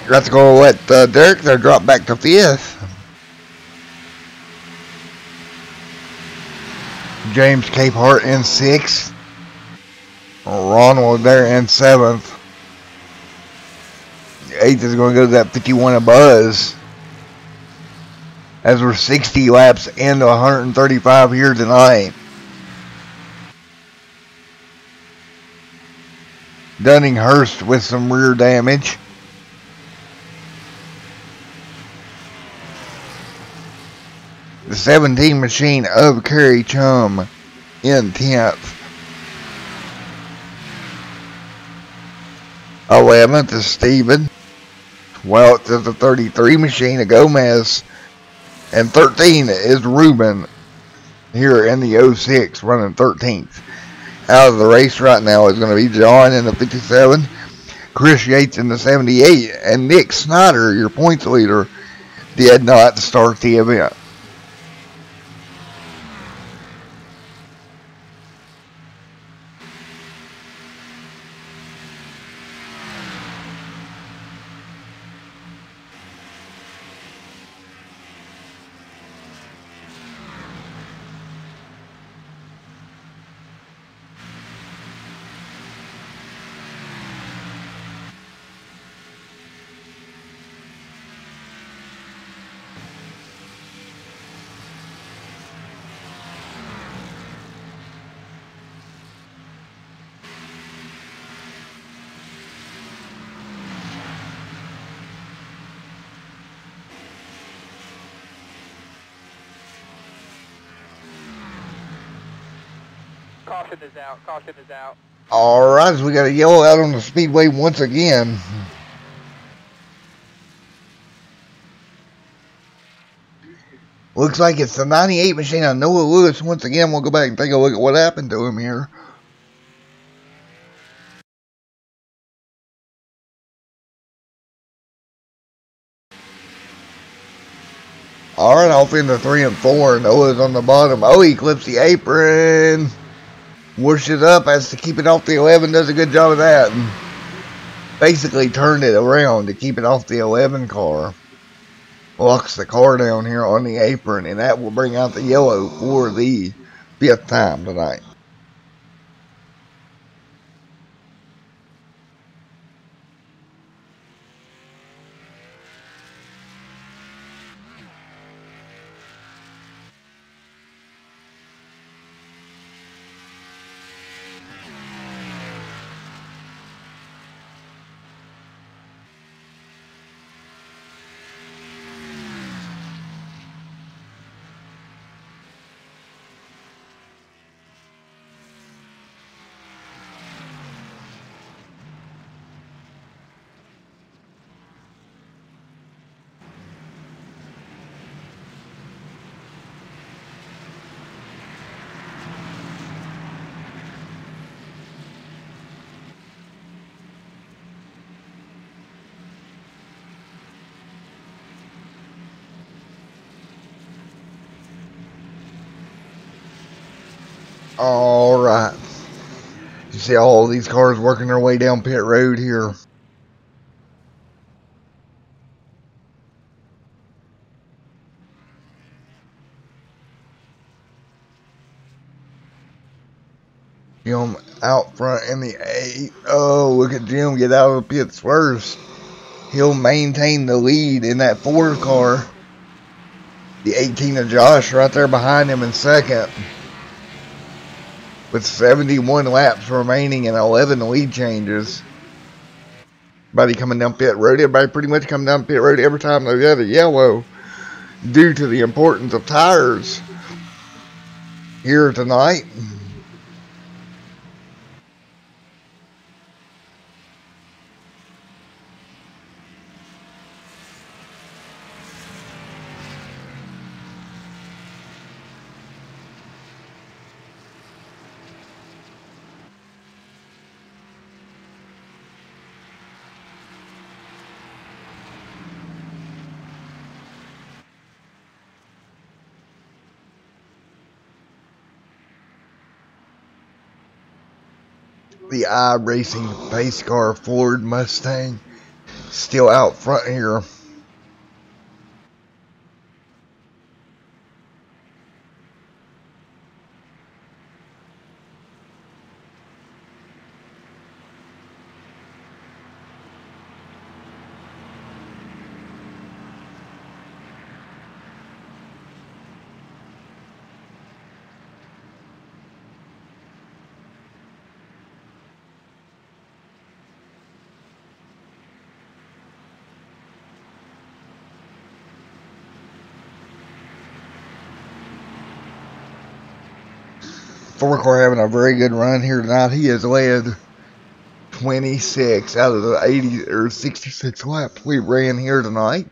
Got to go let Derek there drop back to 5th. James Capehart in 6th. Ronald there in 7th. 8th is going to go to that 51 of Buzz. As we're 60 laps into 135 here tonight. Dunninghurst with some rear damage. The 17 machine of Kerry Chum in 10th. 11th is Steven. 12th is the 33 machine of Gomez. And 13 is Ruben here in the 06 running 13th. Out of the race right now is going to be John in the 57. Chris Yates in the 78. And Nick Snyder, your points leader, did not start the event. Caution is out. Caution is out. Alright, so we got a yellow out on the Speedway once again. Looks like it's the 98 machine on Noah Lewis. Once again, we'll go back and take a look at what happened to him here. Alright, off into 3 and 4. Noah's on the bottom. Oh, he clips the apron. Whoosh it up, has to keep it off the 11. Does a good job of that. Basically turned it around to keep it off the 11 car. Locks the car down here on the apron, and that will bring out the yellow for the 5th time tonight. Alright. You see all these cars working their way down pit road here. Jim out front in the 8. Oh, look at Jim get out of the pits first. He'll maintain the lead in that 4 car. The 18 of Josh right there behind him in second. With 71 laps remaining and 11 lead changes. Everybody coming down pit road. Everybody pretty much coming down pit road every time they got a yellow. Due to the importance of tires here tonight. The iRacing pace car Ford Mustang still out front here. Ford car having a very good run here tonight. He has led 26 out of the 80 or 66 laps we ran here tonight.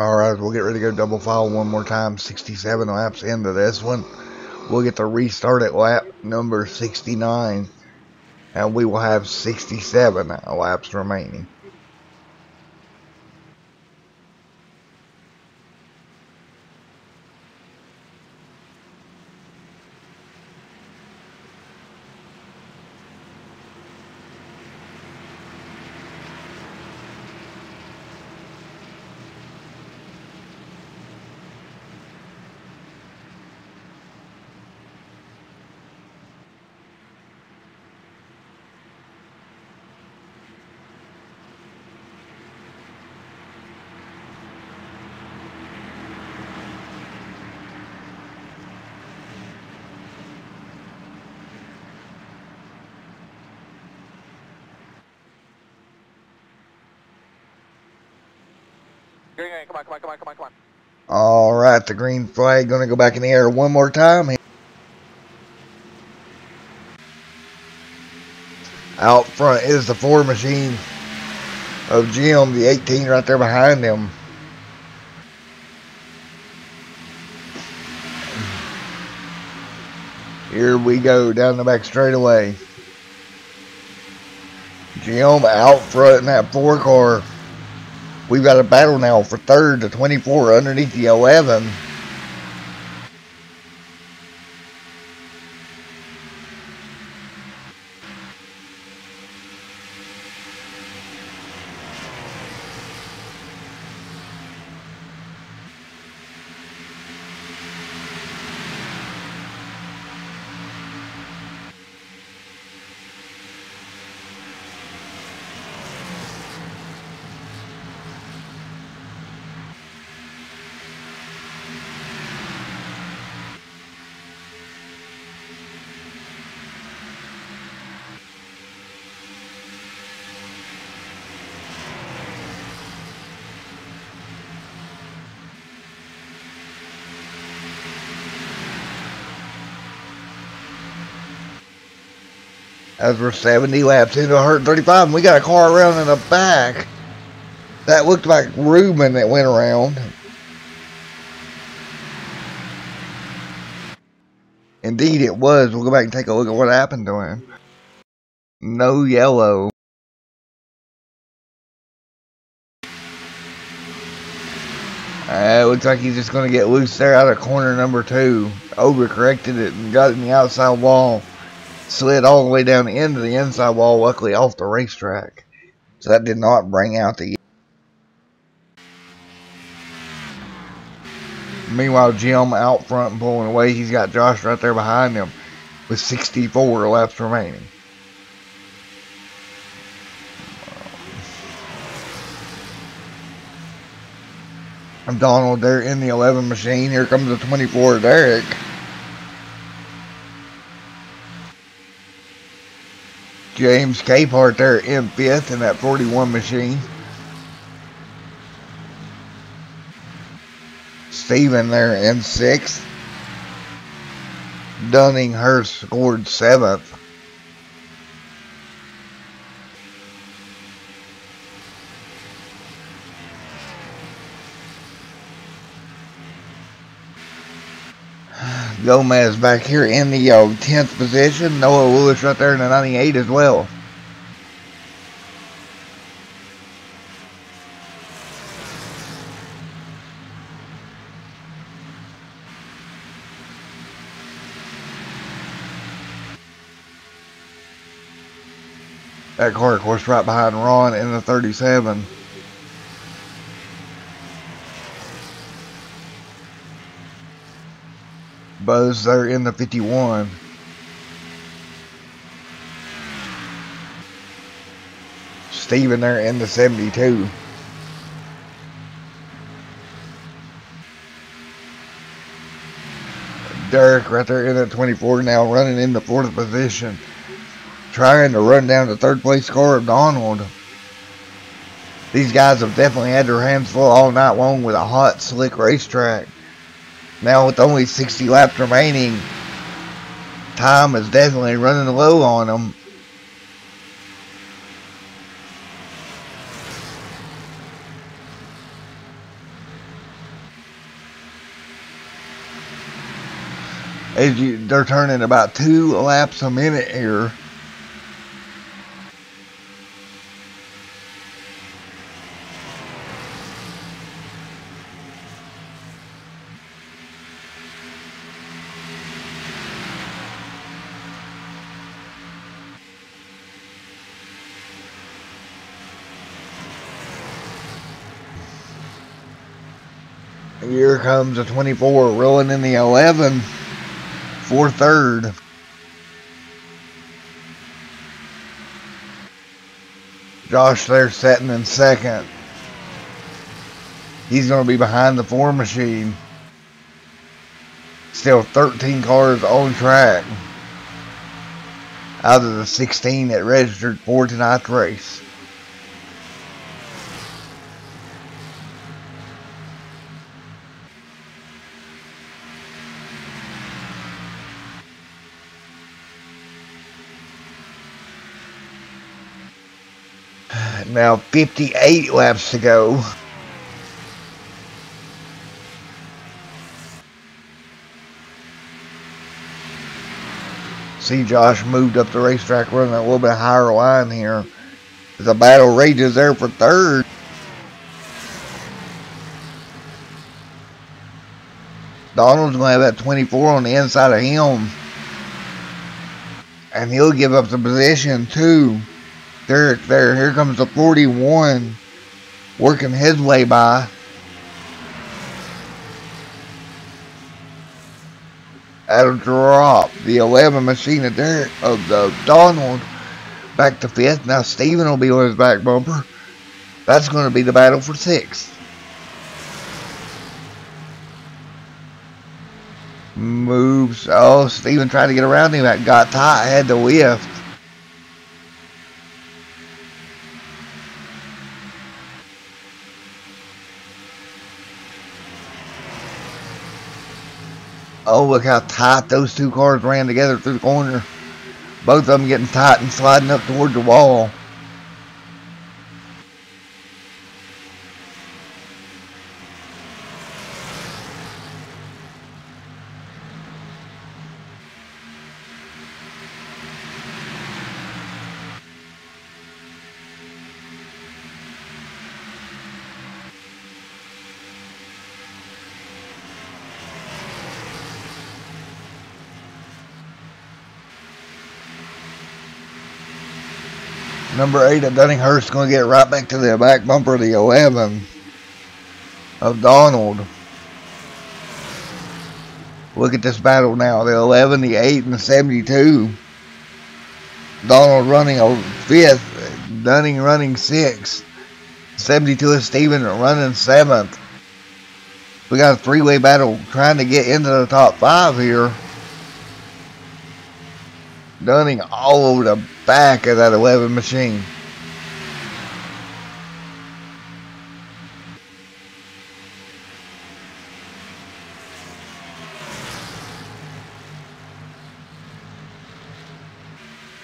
Alright, we'll get ready to go double file one more time. 67 laps into this one. We'll get to restart at lap number 69. And we will have 67 laps remaining. green, come on, come on, come on, come on, come on. All right, the green flag going to go back in the air one more time. Out front is the 4 machine of Jim, the 18 right there behind him. Here we go down the back straightaway. Jim out front in that 4 car. We've got a battle now for third to 24 underneath the 11. As we're 70 laps into 135, and we got a car around in the back. That looked like Ruben that went around. Indeed it was. We'll go back and take a look at what happened to him. No yellow. It looks like he's just going to get loose there out of corner number 2. Overcorrected it and got in the outside wall. Slid all the way down into the inside wall, luckily off the racetrack. So that did not bring out the... Meanwhile, Jim out front and pulling away. He's got Josh right there behind him with 64 laps remaining. Donald there in the 11 machine. Here comes the 24, Derek. James Capehart there in 5th in that 41 machine. Steven there in 6th. Dunninghurst scored 7th. Gomez back here in the 10th position. Noah Lewis right there in the 98 as well. That car, of course, right behind Ron in the 37. Buzz there in the 51. Steven there in the 72. Derek right there in the 24 now running in the 4th position. Trying to run down the 3rd place car of Donald. These guys have definitely had their hands full all night long with a hot, slick racetrack. Now with only 60 laps remaining, time is definitely running low on them. They're turning about 2 laps a minute here. Here comes a 24 rolling in the 11 for 3rd. Josh there setting in 2nd. He's going to be behind the 4 machine. Still 13 cars on track out of the 16 that registered for tonight's race. Now 58 laps to go. See, Josh moved up the racetrack, running a little bit higher line here. The battle rages there for third. Donald's going to have that 24 on the inside of him. And he'll give up the position too. Derek there. Here comes the 41. Working his way by. That'll drop the 11 machine of Derek, of the Donald, back to 5th. Now Steven will be on his back bumper. That's going to be the battle for 6th. Moves. Oh, Steven tried to get around him. That got tight. Had to lift. Oh, look how tight those two cars ran together through the corner. Both of them getting tight and sliding up toward the wall. Number 8 of Dunninghurst going to get right back to the back bumper of the 11 of Donald. Look at this battle now. The 11, the 8, and the 72. Donald running a 5th. Dunning running 6th. 72 is Steven running 7th. We got a three-way battle trying to get into the top 5 here. Dunning all over the back of that 11 machine.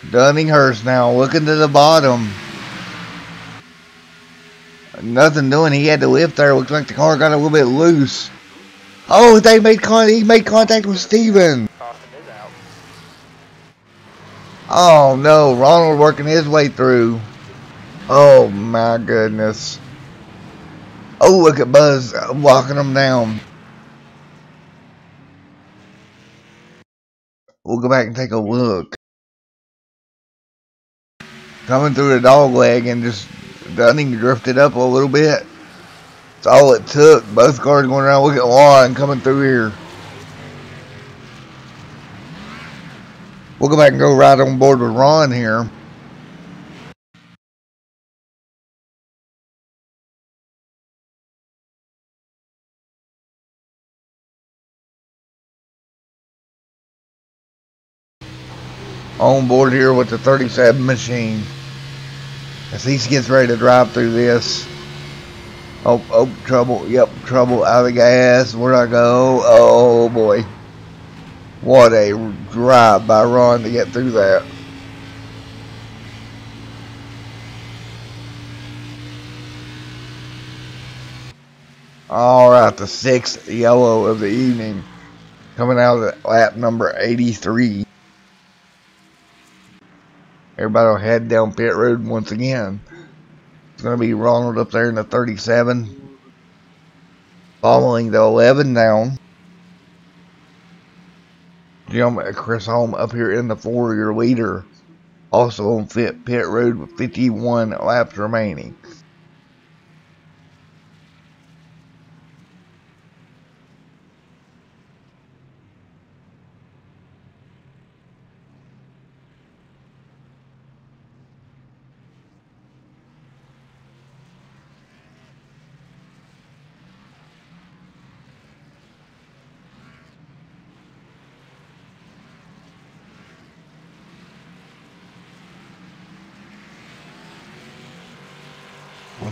Dunninghurst now looking to the bottom. Nothing doing. He had to lift there. Looks like the car got a little bit loose. Oh, he made contact with Steven. Caution is out. Oh no, Ronald working his way through. Oh my goodness. Oh, look at Buzz walking him down. We'll go back and take a look. Coming through the dog leg and just Dunning drifted up a little bit. That's all it took. Both cars going around. Look at Juan coming through here. We'll go back and go right on board with Ron here. On board here with the 37 machine. As he gets ready to drive through this. Oh, trouble. Yep, trouble. Out of gas. Where'd I go? Oh, boy. What a drive by Ron to get through that. Alright, the 6th yellow of the evening. Coming out of lap number 83. Everybody will head down pit road once again. It's going to be Ronald up there in the 37. Following the 11 down. Jim Chris Holm up here in the 4, your leader. Also on pit road with 51 laps remaining.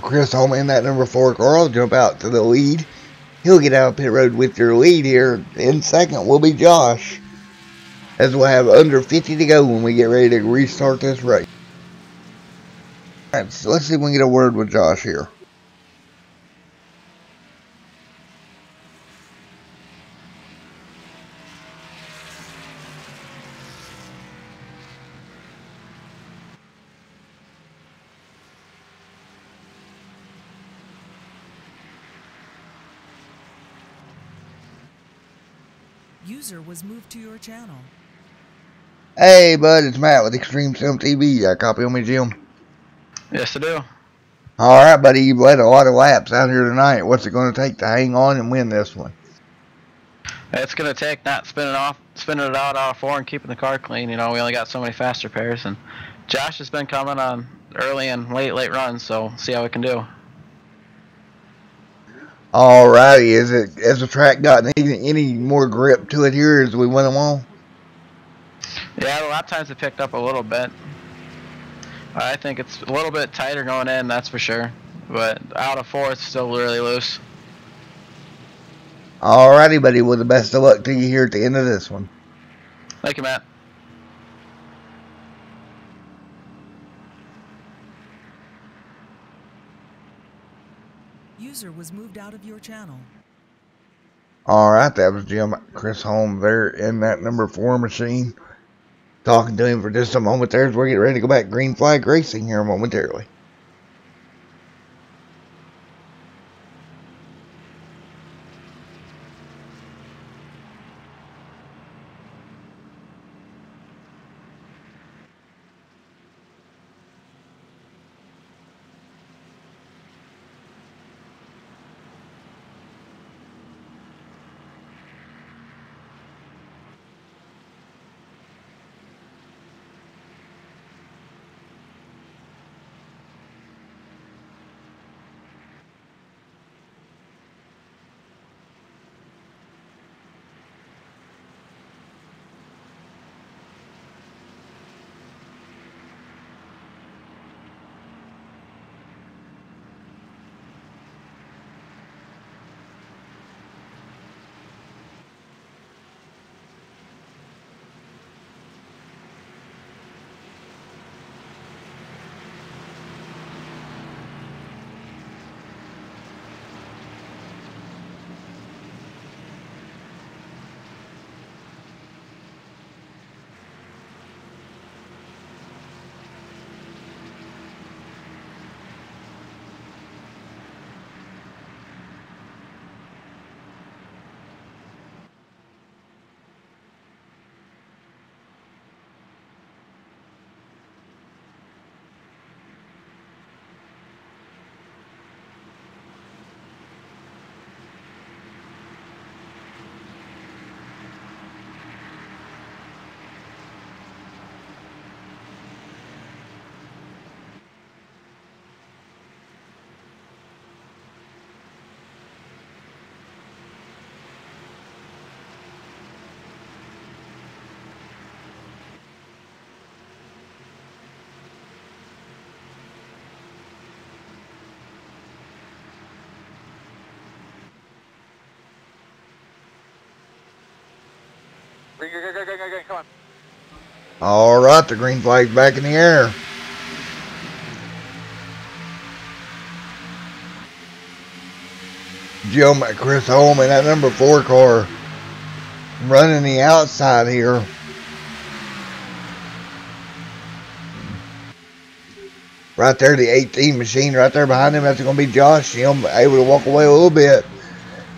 Chris Holm in that number 4 car will jump out to the lead. He'll get out of pit road with your lead here. In second will be Josh. As we'll have under 50 to go when we get ready to restart this race. Alright, so let's see if we can get a word with Josh here. User was moved to your channel. Hey, bud, it's Matt with Extreme Sim TV. Got a copy on me, Jim? Yes, I do. Alright, buddy, you've led a lot of laps out here tonight. What's it going to take to hang on and win this one? It's going to take not spinning it out of four and keeping the car clean. You know, we only got so many faster pairs, and Josh has been coming on early and late runs, so see how we can do. Alrighty, has the track gotten any more grip to it here as we went along? Yeah, a lot of times it picked up a little bit. I think it's a little bit tighter going in, that's for sure. But out of four, it's still really loose. Alrighty, buddy. Well, the best of luck to you here at the end of this one. Thank you, Matt. User was moved out of your channel. Alright, that was Jim Chris Holmes there in that number 4 machine. Talking to him for just a moment there as we're getting ready to go back green flag racing here momentarily. Come on. Alright, the green flag's back in the air. Jim Chris Holmes in that number 4 car running the outside here. Right there, the 18 machine right there behind him. That's going to be Josh. Jim able to walk away a little bit.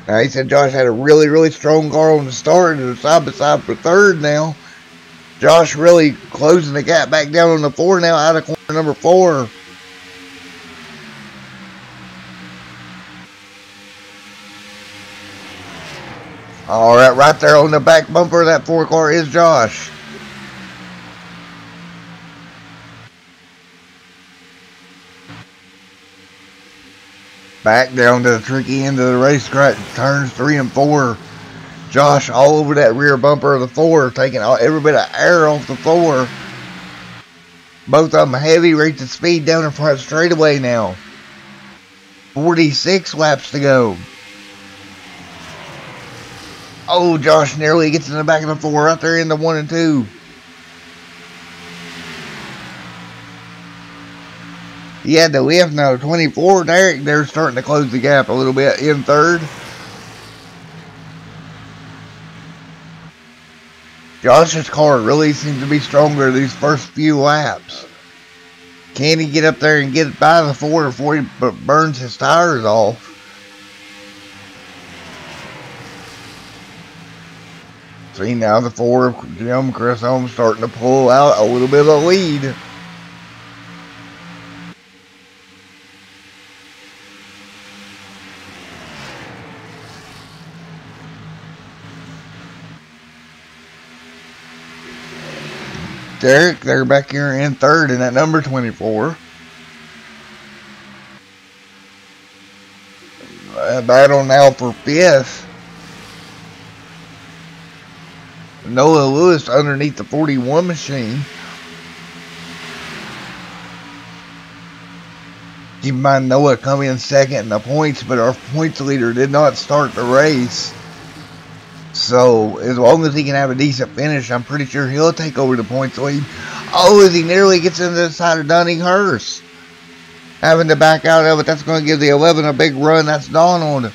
Now, he said Josh had a really strong car on the start and side by side for third now. Josh really closing the gap back down on the 4 now, out of corner number 4. Alright, right there on the back bumper of that 4 car is Josh. Back down to the tricky end of the racetrack, turns 3 and 4. Josh all over that rear bumper of the 4, taking every bit of air off the 4. Both of them heavy, rated speed down in front straightaway now. 46 laps to go. Oh, Josh nearly gets in the back of the 4 right there in the 1 and 2. He had the lift now. 24. Derek, they're starting to close the gap a little bit in third. Josh's car really seems to be stronger these first few laps. Can he get up there and get by the 4 before he burns his tires off? See, now the 4 of Jim Chris Holmes starting to pull out a little bit of a lead. Derek, they're back here in third in that number 24. Battle now for fifth. Noah Lewis underneath the 41 machine. Keep in mind, Noah come in second in the points, but our points leader did not start the race. So, as long as he can have a decent finish, I'm pretty sure he'll take over the points lead. Oh, as he nearly gets into the side of Dunning-Hurst. Having to back out of it, that's going to give the 11 a big run. That's Donald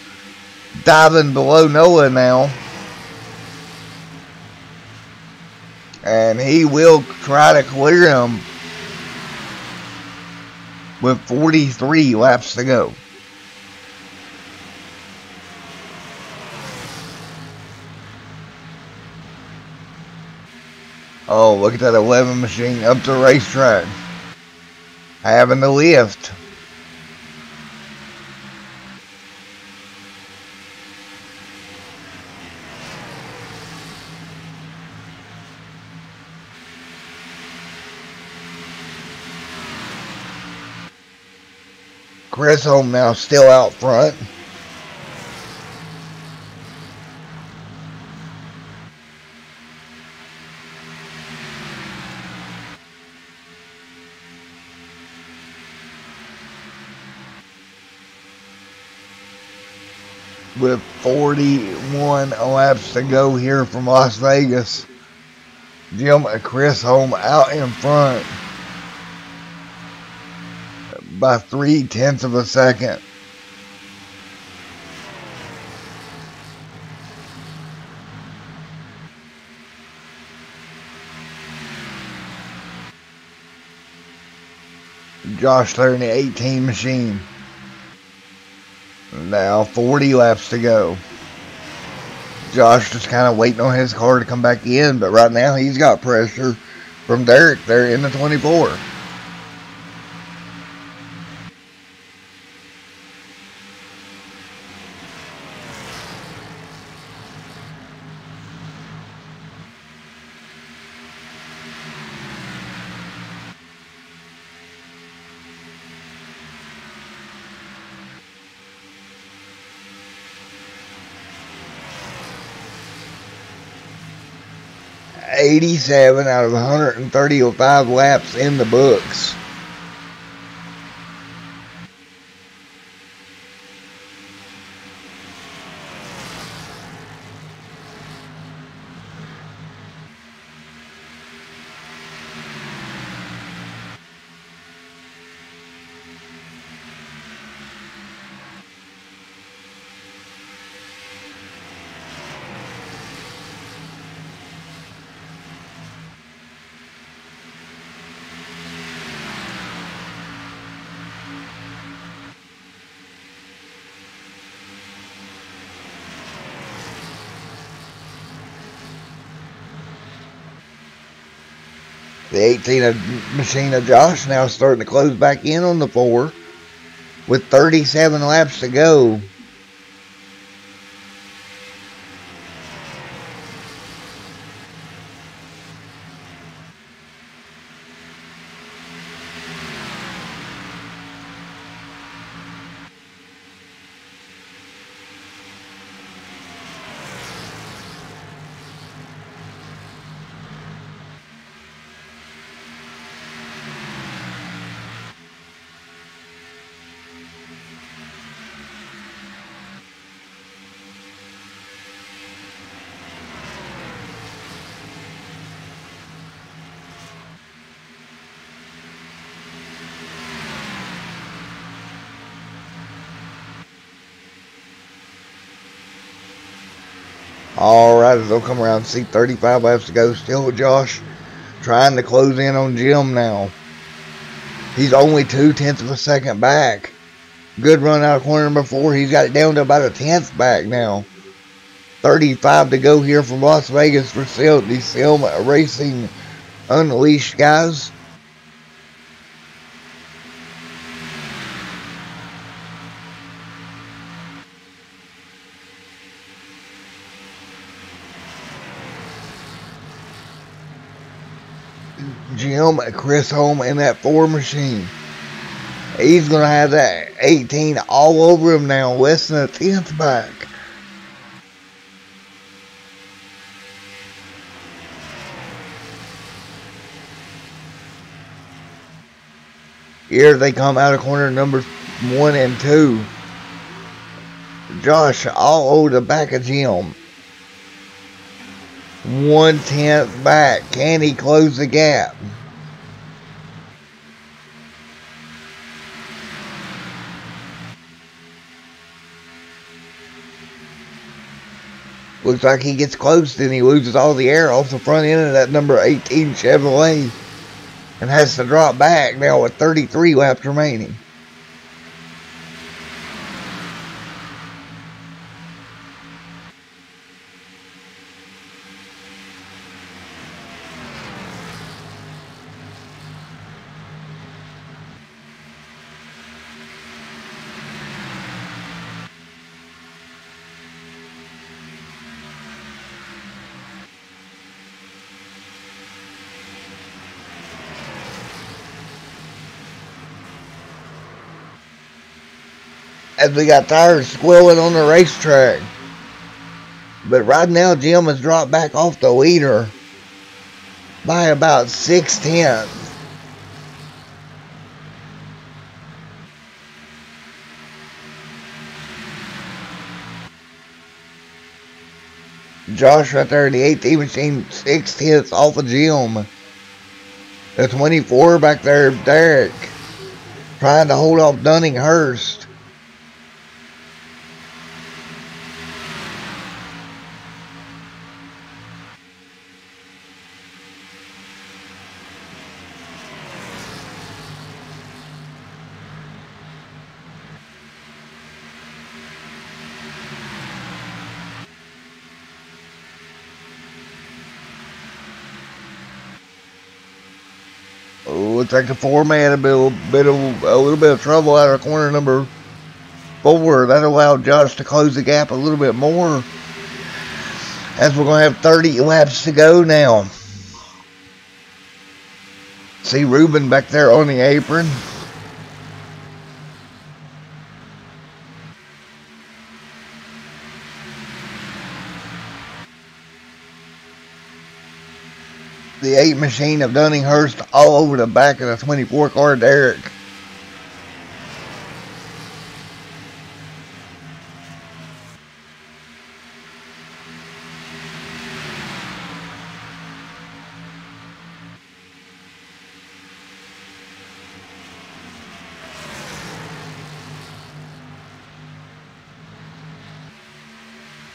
diving below Noah now. And he will try to clear him with 43 laps to go. Oh, look at that 11 machine up the racetrack. Having the lift. Chris Holm now still out front. With 41 laps to go here from Las Vegas. Chris Holm out in front by 0.3 of a second. Josh there in the 18 machine. Now 40 laps to go. Josh just kind of waiting on his car to come back in, but right now he's got pressure from Derek there in the 24. .87 out of 135 laps in the books. The 18 machine of Josh now starting to close back in on the 4 with 37 laps to go. Alright, as they'll come around, see 35 laps to go. Still Josh trying to close in on Jim now. He's only 2/10 of a second back. Good run out of corner number 4. He's got it down to about a 10th back now. 35 to go here from Las Vegas for the Sim Racing Unleashed, guys. Jim, Chris home in that 4 machine. He's going to have that 18 all over him now, less than a 10th back. Here they come out of corner number 1 and 2. Josh all over the back of Jim. 1/10 back. Can he close the gap? Looks like he gets close, then he loses all the air off the front end of that number 18 Chevrolet and has to drop back now with 33 laps remaining. As we got tires squealing on the racetrack. But right now, Jim has dropped back off the leader by about 6/10. Josh right there in the 18 machine, 6/10 off of Jim. The 24 back there, Derek, trying to hold off Dunninghurst. Looks like the 4-man had a little bit of trouble out of corner number 4. That allowed Josh to close the gap a little bit more. As we're going to have 30 laps to go now. See Ruben back there on the apron. The 8 machine of Dunninghurst all over the back of the 24 car, Derek.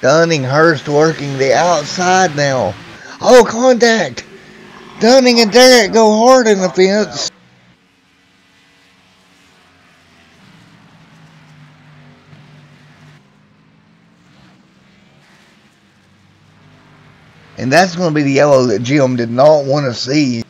Dunninghurst working the outside now. Oh, contact! Dunning and Derek go hard in the fence. And that's going to be the yellow that Jim did not want to see.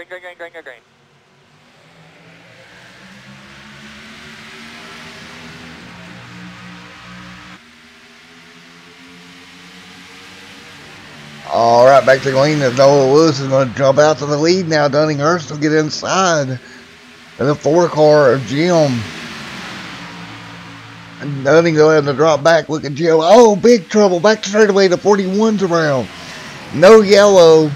Green, green, green, green, green, green. Alright, back to Green. Noah Lewis is going to jump out to the lead now. Dunninghurst will get inside. And the 4 car of Jim. And Dunning going to have to drop back. Look at Jim. Oh, big trouble. Back straight away. The 41's around. No yellow.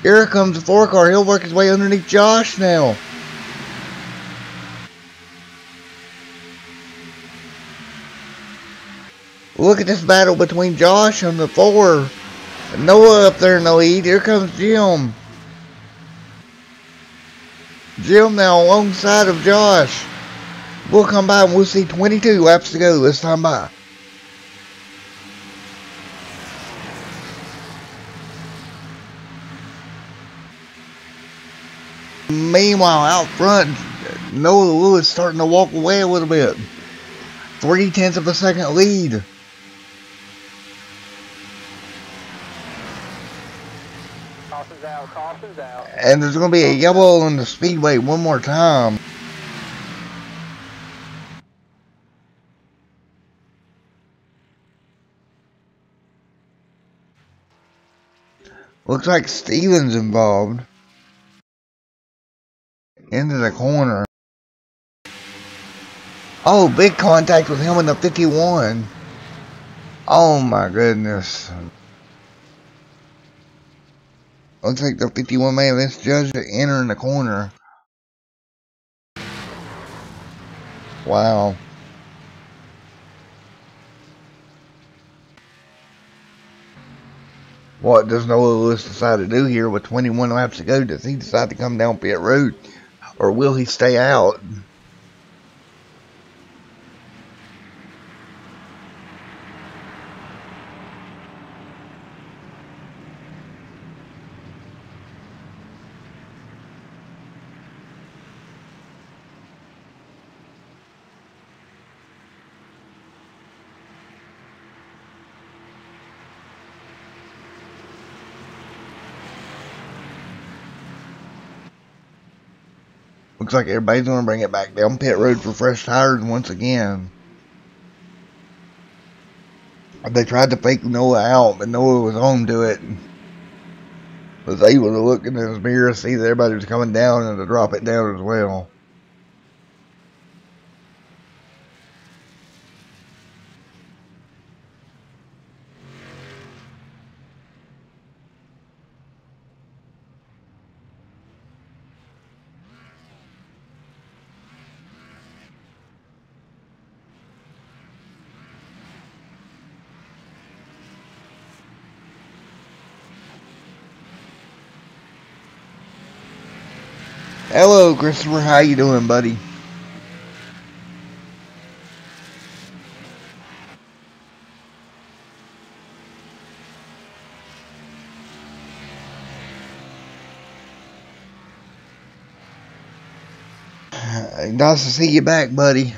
Here comes the 4 car. He'll work his way underneath Josh now. Look at this battle between Josh and the 4. Noah up there in the lead. Here comes Jim. Jim now alongside of Josh. We'll come by and we'll see 22 laps to go this time by. Meanwhile, out front, Noah Lewis starting to walk away a little bit. 3/10 of a second lead. Caution's out, caution's out. And there's going to be a yellow on the Speedway one more time. Looks like Steven's involved. Into the corner. Oh, big contact with him in the 51. Oh my goodness. Looks like the 51 man misjudged it entering the corner. Wow. What does Noah Lewis decide to do here with 21 laps to go? Does he decide to come down pit road? Or will he stay out? Looks like everybody's going to bring it back down pit road for fresh tires once again. They tried to fake Noah out, but Noah was home to it. Was able to look in his mirror, see that everybody was coming down, and to drop it down as well. Hello, Christopher. How you doing, buddy? Nice to see you back, buddy.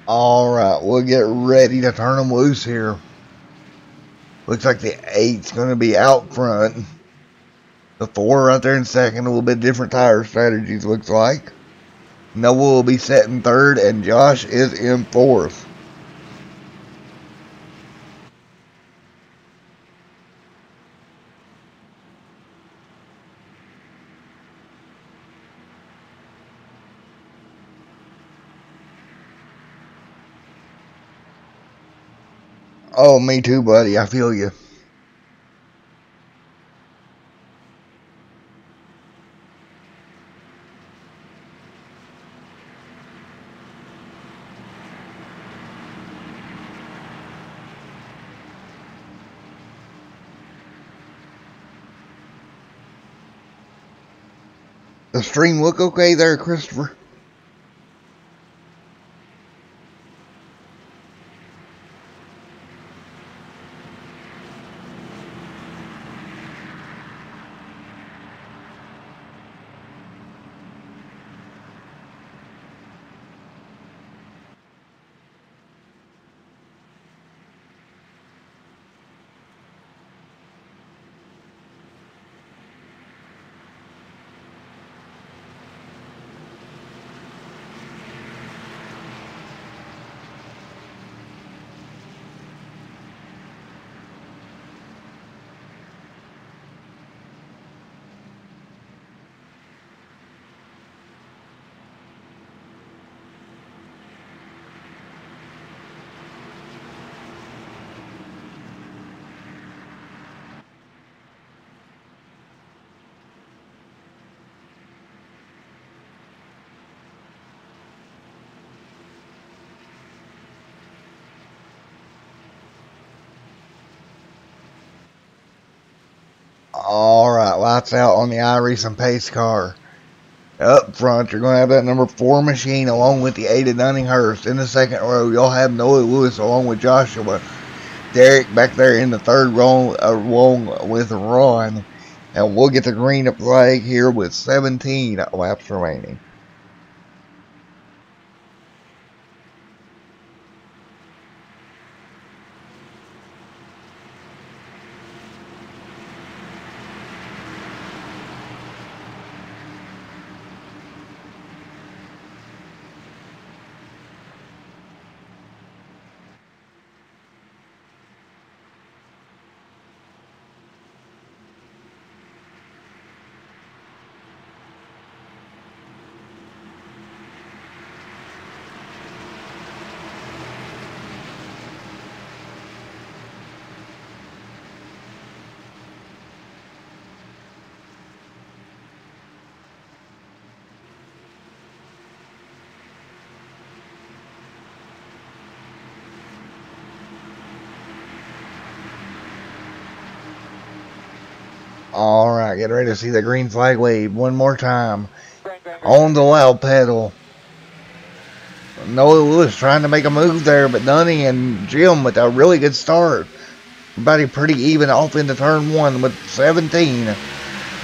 Alright, we'll get ready to turn them loose here. Looks like the 8's going to be out front. The 4 right there in second. A little bit different tire strategies, looks like. Noah will be set in third, and Josh is in fourth. Oh, me too, buddy. I feel you. The stream look okay there, Christopher? Alright, lights out on the iRacing pace car. Up front, you're going to have that number 4 machine along with the 8 of Dunninghurst. In the second row, you'll have Noah Lewis along with Joshua. Derek back there in the third row along with Ron. And we'll get the green flag here with 17 laps remaining. Alright, get ready to see the green flag wave one more time. On the loud pedal. Noah Lewis trying to make a move there, but Dunning and Jim with a really good start. Everybody pretty even off into turn 1 with 17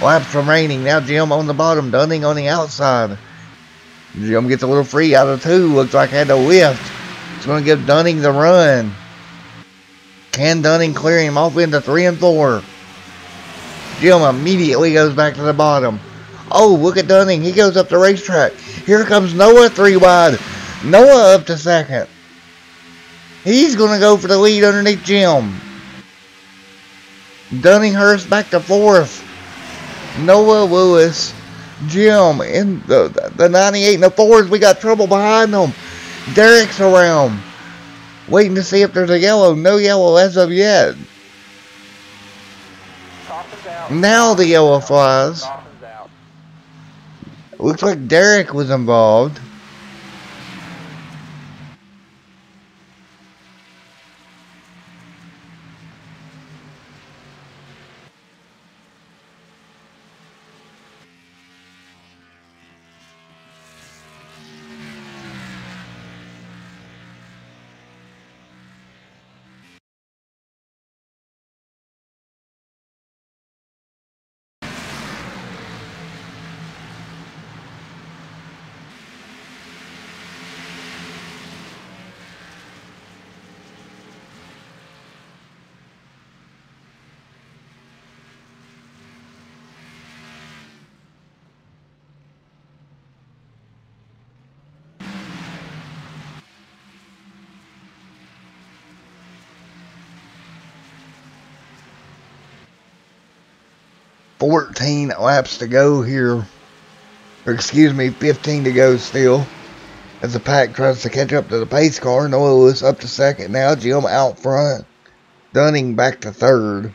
laps remaining. Now Jim on the bottom, Dunning on the outside. Jim gets a little free out of 2. Looks like had to lift. It's going to give Dunning the run. Can Dunning clear him off into 3 and 4? Jim immediately goes back to the bottom. Oh, look at Dunning. He goes up the racetrack. Here comes Noah 3 wide. Noah up to second. He's going to go for the lead underneath Jim. Dunninghurst back to 4th. Noah Lewis. Jim in the 98 and the 4s. We got trouble behind them. Derek's around. Waiting to see if there's a yellow. No yellow as of yet. Now the yellow flies. Looks like Derek was involved. "14 laps to go here." Or excuse me, 15 to go still. As the pack tries to catch up to the pace car. Noah Lewis up to second now. Jim out front. Dunning back to third.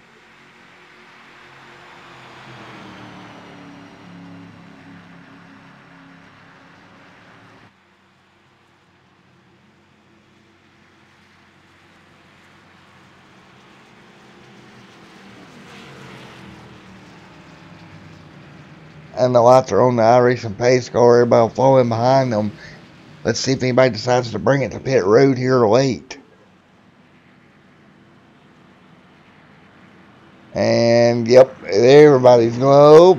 And the lights are on the iRacing pace car. Everybody following behind them. Let's see if anybody decides to bring it to pit road here late. And yep, everybody's low.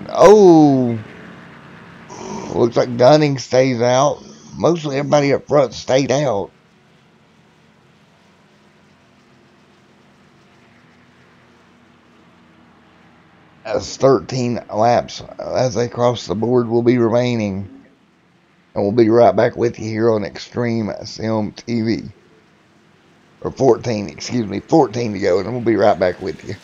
Oh, looks like Dunning stays out. Mostly everybody up front stayed out. As 13 laps as they cross the board will be remaining. And we'll be right back with you here on Extreme Sim TV. Or 14, excuse me, 14 to go, and we'll be right back with you.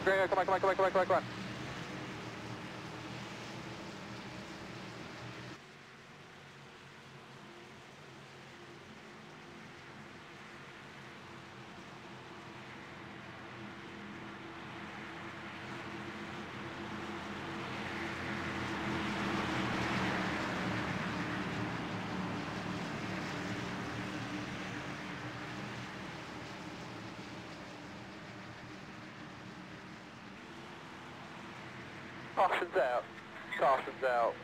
Come on. Caution's out. Caution's out.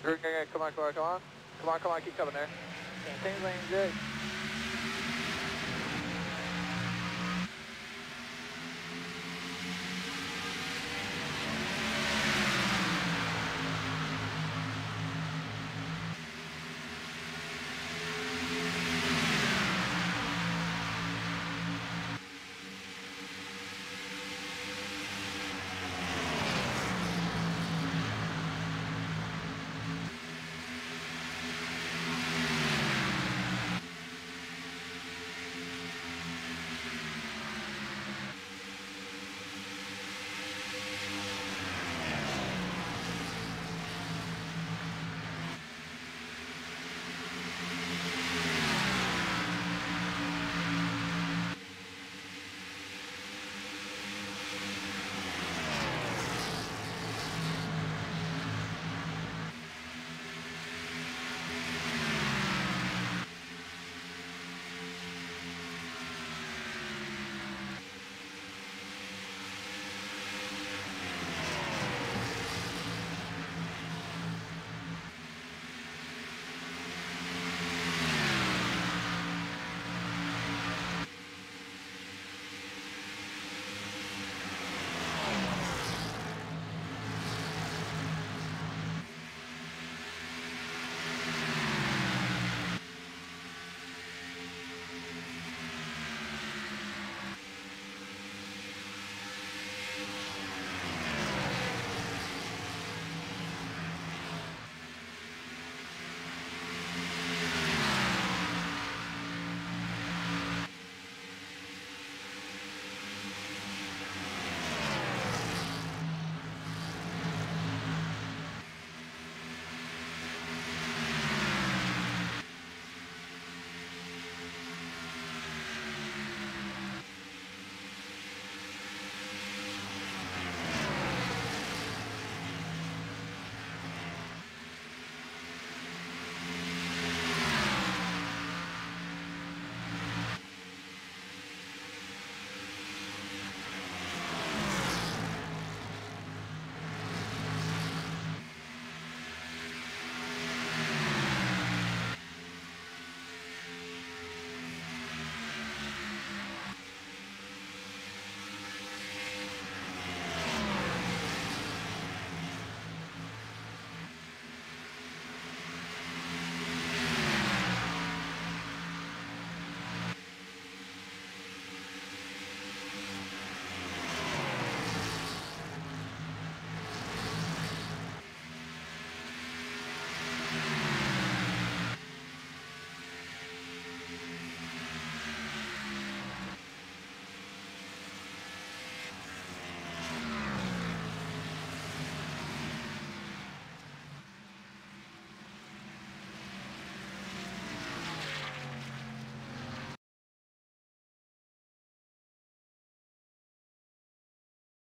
Come on, come on, come on. Come on, come on, keep coming there. Same lane, good.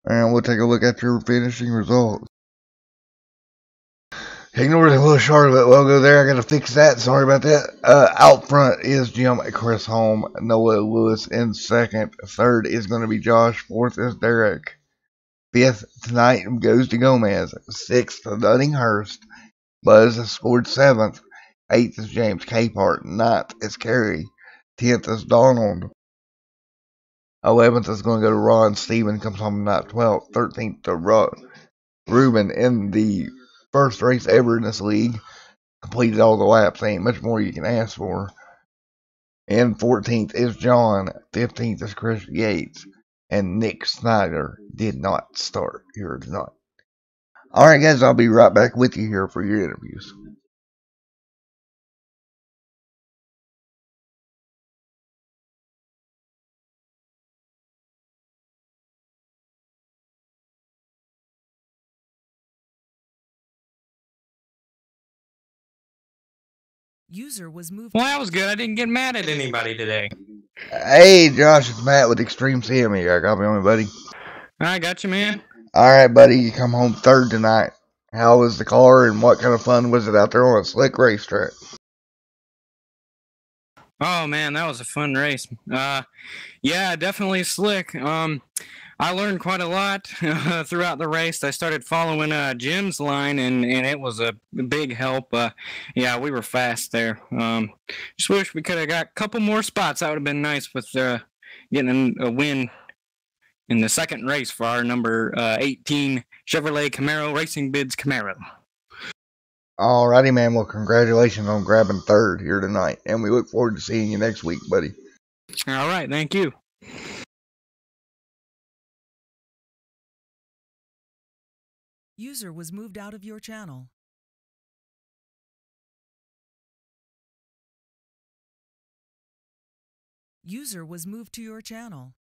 And we'll take a look at your finishing results. Ignore the little Charlotte logo there. I gotta fix that. Sorry about that. Out front is Jim Chris Holm, Noah Lewis in second. Third is going to be Josh. Fourth is Derek. Fifth tonight goes to Gomez. Sixth, Dunninghurst. Buzz scored seventh. Eighth is James Capehart. Ninth is Kerry. 10th is Donald. 11th is going to go to Ron. Steven comes home tonight. 12th. 13th to Ruben in the first race ever in this league. Completed all the laps. Ain't much more you can ask for. And 14th is John. 15th is Chris Yates. And Nick Snyder did not start here tonight. Alright guys, I'll be right back with you here for your interviews. User was moved. Well, that was good. I didn't get mad at anybody today. Hey Josh, it's Matt with Extreme Sim here. I got me on me, buddy. I got you, man. Alright buddy, you come home third tonight. How was the car and what kind of fun was it out there on a slick racetrack? Oh man, that was a fun race. Yeah, definitely slick. I learned quite a lot throughout the race. I started following Jim's line, and it was a big help. Yeah, we were fast there. Just wish we could have got a couple more spots. That would have been nice with getting a win in the second race for our number 18 Chevrolet Camaro Racing Bids Camaro. Alrighty, man. Well, congratulations on grabbing third here tonight, and we look forward to seeing you next week, buddy. All right, thank you. User was moved out of your channel. User was moved to your channel.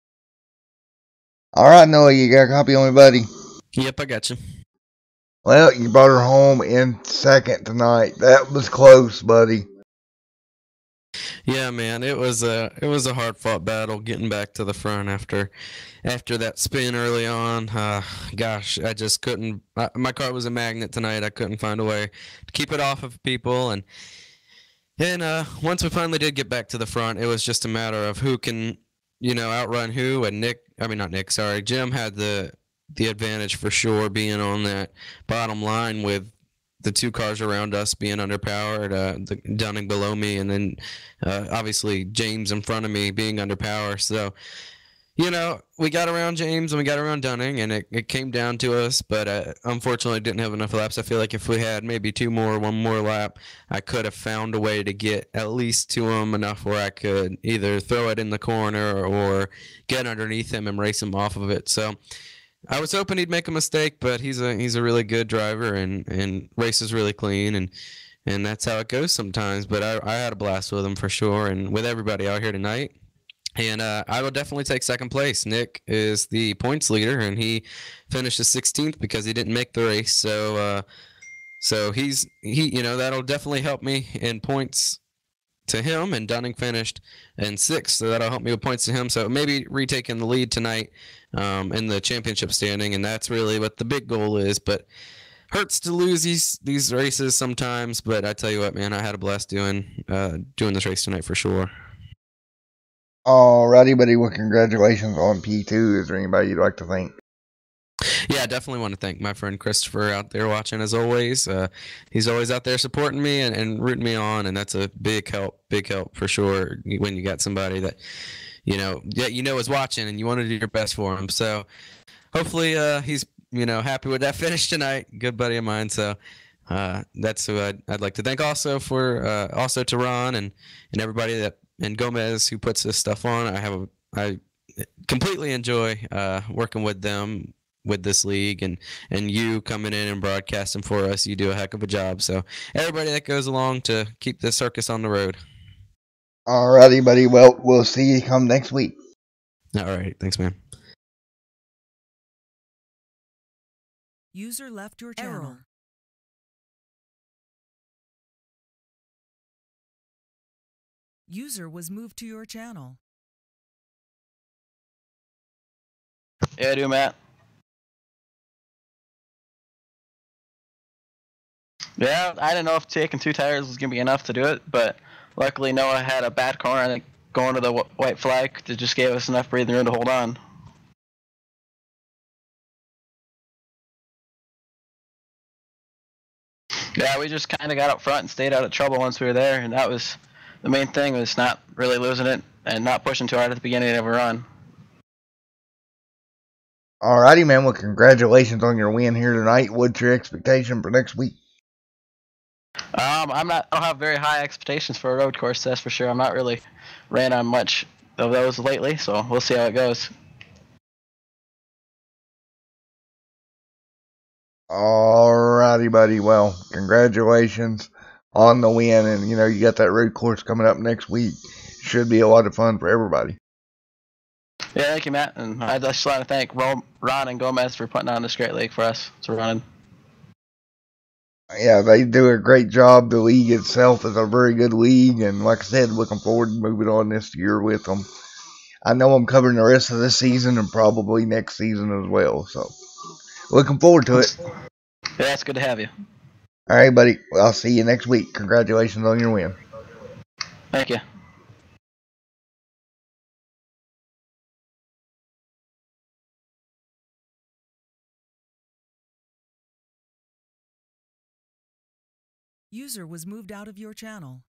Alright, Noah, you got a copy on me, buddy? Yep, I got you. Well, you brought her home in second tonight. That was close, buddy. Yeah, man, it was a hard fought battle getting back to the front after that spin early on. Gosh, I just couldn't. My car was a magnet tonight. I couldn't find a way to keep it off of people, and once we finally did get back to the front, it was just a matter of who can, outrun who. And Jim had the advantage for sure, being on that bottom line with the two cars around us being underpowered, the Dunning below me, and then obviously James in front of me being underpowered. So, we got around James and we got around Dunning, and it came down to us, but unfortunately didn't have enough laps. I feel like if we had maybe one more lap, I could have found a way to get at least to him enough where I could either throw it in the corner or get underneath him and race him off of it. So I was hoping he'd make a mistake, but he's a really good driver and races really clean, and that's how it goes sometimes. But I had a blast with him for sure, and with everybody out here tonight. And I will definitely take second place. Nick is the points leader, and he finished 16th because he didn't make the race. So he that'll definitely help me in points to him, and Dunning finished in 6th, so that'll help me with points to him. So maybe retaking the lead tonight in the championship standing, and that's really what the big goal is. But hurts to lose these races sometimes, but I tell you what, man, I had a blast doing this race tonight for sure. Alrighty, buddy. Well, congratulations on P2. Is there anybody you'd like to thank? Yeah, I definitely want to thank my friend Christopher out there watching as always. He's always out there supporting me and rooting me on, and that's a big help for sure when you got somebody that is watching and you want to do your best for him. So hopefully he's happy with that finish tonight. Good buddy of mine. So that's who I'd like to thank also to Ron and everybody and Gomez who puts this stuff on. I completely enjoy working with them with this league, and you coming in and broadcasting for us. You do a heck of a job. So everybody that goes along to keep this circus on the road. Alrighty, buddy. Well, we'll see you come next week. Alright, thanks, man. User left your channel. User was moved to your channel. Yeah, I do, Matt. Yeah, I didn't know if taking 2 tires was going to be enough to do it, but luckily Noah had a bad corner and going to the white flag that just gave us enough breathing room to hold on. Yeah, we just kind of got up front and stayed out of trouble once we were there, and that was the main thing, was not really losing it and not pushing too hard at the beginning of a run. Alrighty, man. Well, congratulations on your win here tonight. What's your expectation for next week? I don't have very high expectations for a road course, that's for sure. I'm not really ran on much of those lately, so we'll see how it goes. Alrighty, buddy. Well, congratulations on the win, and you got that road course coming up next week. Should be a lot of fun for everybody. Yeah, thank you, Matt, and I'd just want to thank Ron and Gomez for putting on this great league for us to run. Yeah, they do a great job. The league itself is a very good league, and like I said, looking forward to moving on this year with them. I know I'm covering the rest of this season and probably next season as well, so looking forward to it. Yeah, it's good to have you. All right, buddy. Well, I'll see you next week. Congratulations on your win. Thank you. User was moved out of your channel.